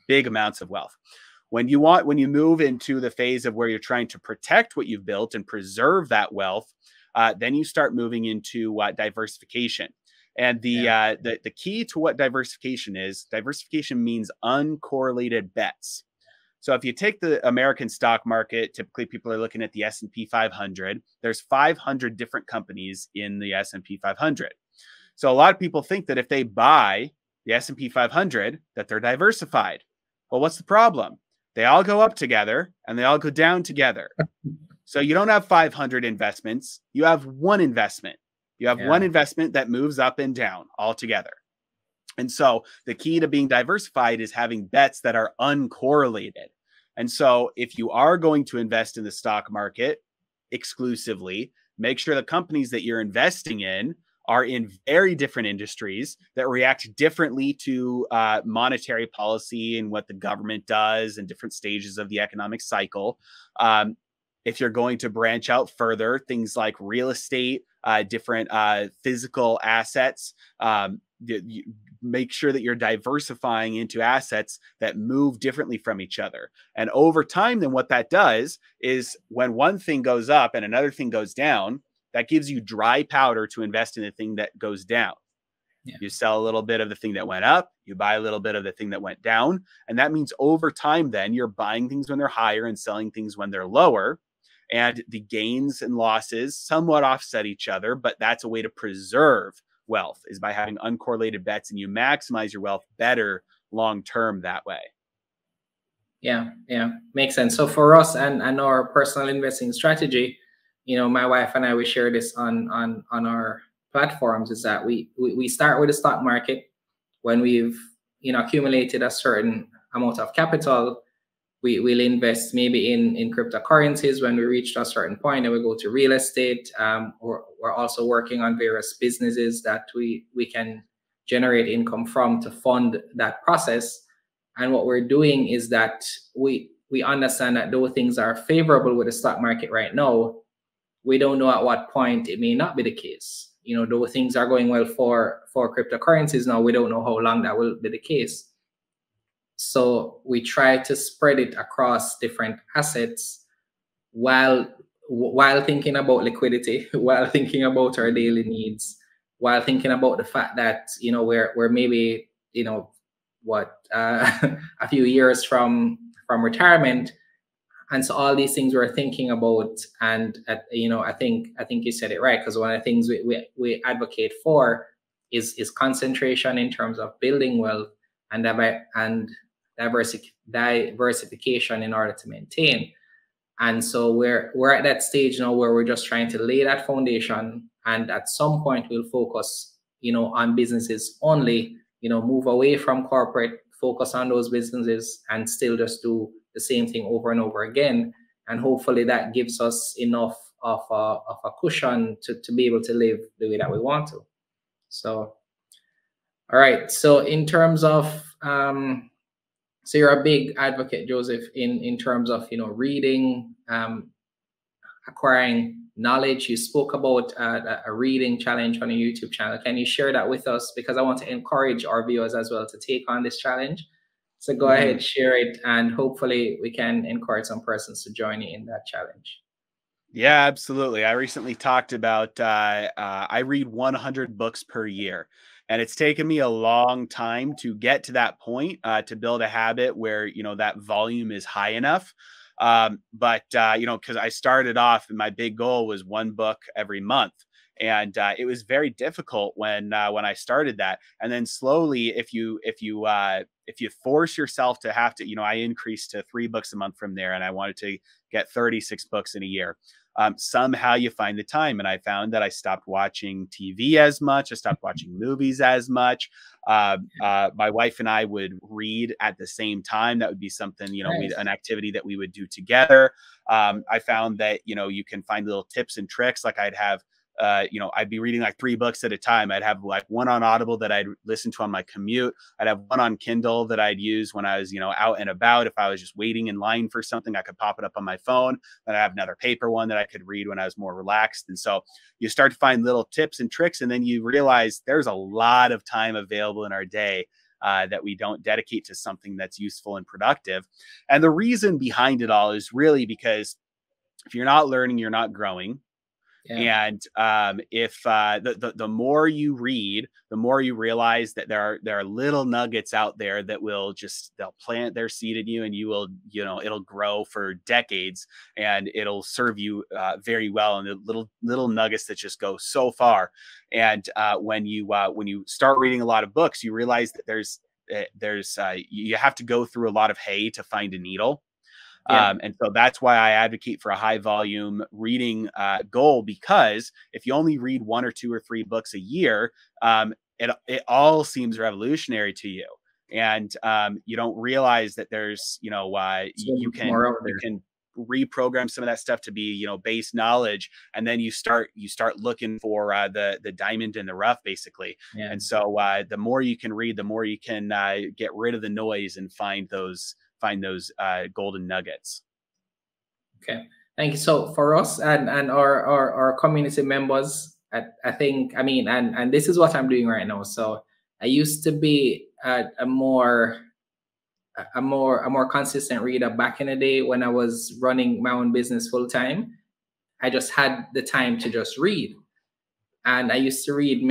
big amounts of wealth. When you move into the phase of where you're trying to protect what you've built and preserve that wealth, then you start moving into diversification. And the key to what diversification means uncorrelated bets. So if you take the American stock market, typically people are looking at the S&P 500. There's 500 different companies in the S&P 500. So a lot of people think that if they buy the S&P 500, that they're diversified. Well, what's the problem? They all go up together and they all go down together. So you don't have 500 investments. You have one investment. You have one investment that moves up and down all together. And so the key to being diversified is having bets that are uncorrelated. And so if you are going to invest in the stock market exclusively, make sure the companies that you're investing in are in very different industries that react differently to monetary policy and what the government does and different stages of the economic cycle. If you're going to branch out further, things like real estate, different physical assets, make sure that you're diversifying into assets that move differently from each other. And over time, then what that does is when one thing goes up and another thing goes down, that gives you dry powder to invest in the thing that goes down. Yeah. You sell a little bit of the thing that went up, you buy a little bit of the thing that went down. And that means over time, then you're buying things when they're higher and selling things when they're lower. And the gains and losses somewhat offset each other, but that's a way to preserve wealth, is by having uncorrelated bets, and you maximize your wealth better long-term that way. Yeah, makes sense. So for us and our personal investing strategy, my wife and I, we share this on our platforms, is that we start with the stock market. When we've accumulated a certain amount of capital, we'll invest maybe in cryptocurrencies. When we reach a certain point, then we go to real estate. We're also working on various businesses that we can generate income from to fund that process. And what we're doing is that we understand that though things are favorable with the stock market right now, we don't know at what point it may not be the case. Though things are going well for cryptocurrencies now, we don't know how long that will be the case. So we try to spread it across different assets while thinking about liquidity, while thinking about our daily needs, while thinking about the fact that we're maybe a few years from retirement. And so all these things we're thinking about, and I think you said it right, because one of the things we advocate for is concentration in terms of building wealth and diversification in order to maintain. And so we're at that stage now where we're just trying to lay that foundation, and at some point we'll focus on businesses only, move away from corporate, focus on those businesses, and still just do the same thing over and over again. And hopefully that gives us enough of a cushion to be able to live the way that we want to. So all right, so in terms of so you're a big advocate, Joseph, in terms of reading, acquiring knowledge. You spoke about a reading challenge on a YouTube channel. Can you share that with us? Because I want to encourage our viewers as well to take on this challenge. So go ahead, share it, and hopefully we can encourage some persons to join you in that challenge. Yeah, absolutely. I recently talked about I read 100 books per year. And it's taken me a long time to get to that point, to build a habit where, that volume is high enough. But because I started off and my big goal was one book every month. And it was very difficult when I started that. And then slowly, if you force yourself to have to, I increased to 3 books a month from there, and I wanted to get 36 books in a year. Somehow you find the time. And I found that I stopped watching TV as much. I stopped watching movies as much. My wife and I would read at the same time. That would be something, nice. An activity that we would do together. I found that, you can find little tips and tricks. Like I'd have I'd be reading like 3 books at a time. I'd have like one on Audible that I'd listen to on my commute. I'd have one on Kindle that I'd use when I was, out and about. If I was just waiting in line for something, I could pop it up on my phone. Then I have another paper one that I could read when I was more relaxed. And so you start to find little tips and tricks, and then you realize there's a lot of time available in our day that we don't dedicate to something that's useful and productive. And the reason behind it all is really because if you're not learning, you're not growing. Yeah. And if the more you read, the more you realize that there are little nuggets out there that they'll plant their seed in you, and you will, it'll grow for decades, and it'll serve you very well. And the little nuggets that just go so far. And when you start reading a lot of books, you realize that you have to go through a lot of hay to find a needle. Yeah. And so that's why I advocate for a high volume reading goal, because if you only read 1 or 2 or 3 books a year, it all seems revolutionary to you. And you don't realize that there's, you can reprogram some of that stuff to be, base knowledge. And then you start looking for the diamond in the rough, basically. Yeah. And so the more you can read, the more you can get rid of the noise and find those golden nuggets. Okay, thank you. So for us and our community members, I think, and this is what I'm doing right now. So I used to be a more consistent reader back in the day when I was running my own business full time. I just had the time to just read. And I used to read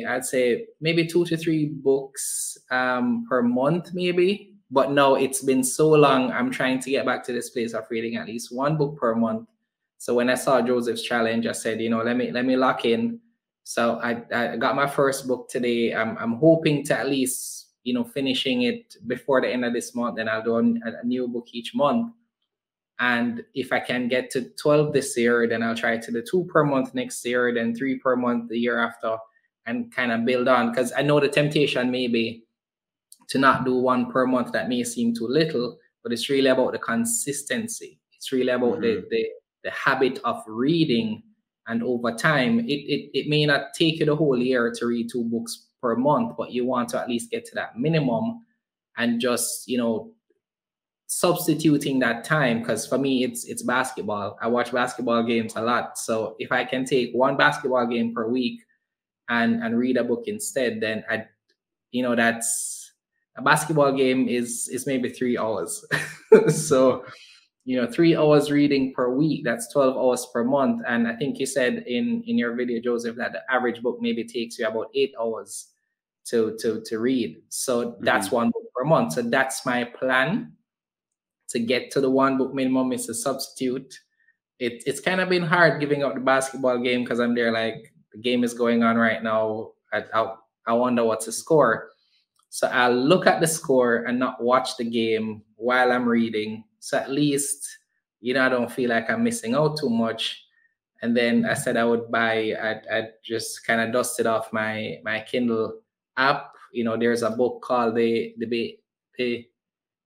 I'd say maybe 2 to 3 books per month, maybe. But now it's been so long, I'm trying to get back to this place of reading at least 1 book per month. So when I saw Joseph's challenge, I said, let me lock in. So I got my first book today. I'm hoping to at least, finishing it before the end of this month. Then I'll do a new book each month. And if I can get to 12 this year, then I'll try to do 2 per month next year, then 3 per month the year after, and kind of build on. Because I know the temptation may be to not do 1 per month. That may seem too little, but it's really about the consistency. It's really about the habit of reading. And over time, it may not take you the whole year to read 2 books per month, but you want to at least get to that minimum, and just, substituting that time. Because for me, it's basketball. I watch basketball games a lot. So if I can take 1 basketball game per week and read a book instead, then that's a basketball game is maybe 3 hours. So, 3 hours reading per week, that's 12 hours per month. And I think you said in your video, Joseph, that the average book maybe takes you about 8 hours to read. So that's 1 book per month. So that's my plan, to get to the 1 book minimum. Is a substitute. It's kind of been hard giving up the basketball game, because I'm there like, the game is going on right now. I wonder what's the score. So I'll look at the score and not watch the game while I'm reading. So at least, I don't feel like I'm missing out too much. And then I said I would I'd just kind of dusted off my Kindle app. There's a book called the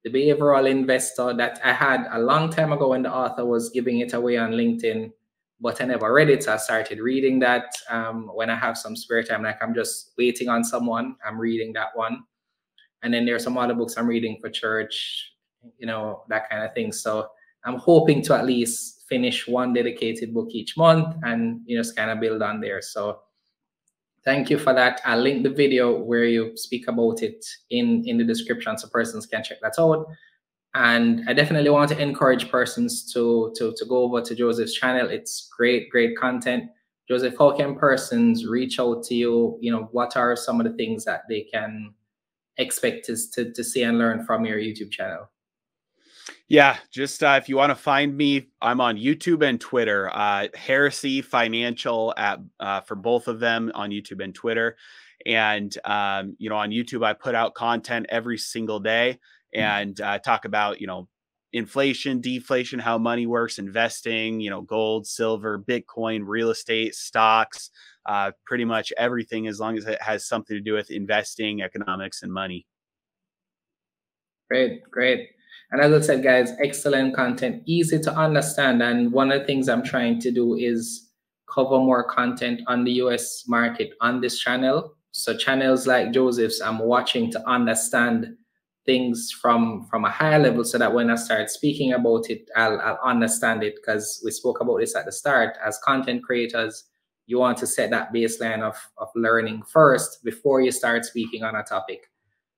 Behavioral Investor that I had a long time ago when the author was giving it away on LinkedIn, but I never read it. So I started reading that when I have some spare time, like I'm just waiting on someone, I'm reading that one. And then there's some other books I'm reading for church, that kind of thing. So I'm hoping to at least finish 1 dedicated book each month, and, just kind of build on there. So thank you for that. I'll link the video where you speak about it in the description, so persons can check that out. And I definitely want to encourage persons to go over to Joseph's channel. It's great content. Joseph, how can persons reach out to you? What are some of the things that they can expect to see and learn from your YouTube channel? Yeah, just if you want to find me, I'm on YouTube and Twitter. Heresy Financial for both of them, on YouTube and Twitter. And on YouTube, I put out content every single day, and talk about inflation, deflation, how money works, investing, gold, silver, Bitcoin, real estate, stocks, pretty much everything, as long as it has something to do with investing, economics, and money. Great. And as I said, guys, excellent content, easy to understand. And one of the things I'm trying to do is cover more content on the US market on this channel. So channels like Joseph's, I'm watching to understand things from a higher level, so that when I start speaking about it, I'll understand it, because we spoke about this at the start. As content creators, you want to set that baseline of learning first before you start speaking on a topic.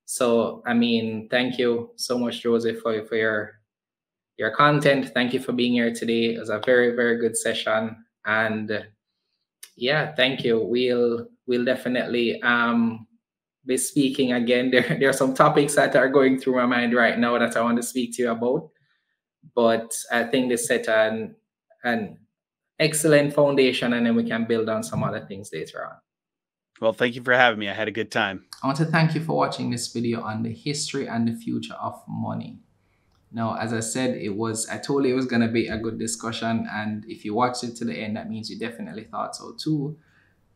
So, I mean, thank you so much, Joseph, for your content. Thank you for being here today. It was a very, very good session. And yeah, thank you. We'll definitely be speaking again. There are some topics that are going through my mind right now that I want to speak to you about. But I think this set an excellent foundation, and then we can build on some other things later on. Well, thank you for having me. I had a good time. I want to thank you for watching this video on the history and the future of money. Now, as I said, I told you it was going to be a good discussion, and if you watched it to the end, that means you definitely thought so too.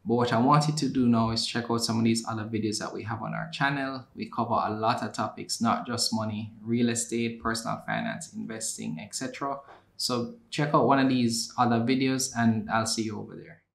But what I want you to do now is check out some of these other videos that we have on our channel. We cover a lot of topics, not just money, real estate, personal finance, investing, etc. So check out one of these other videos, and I'll see you over there.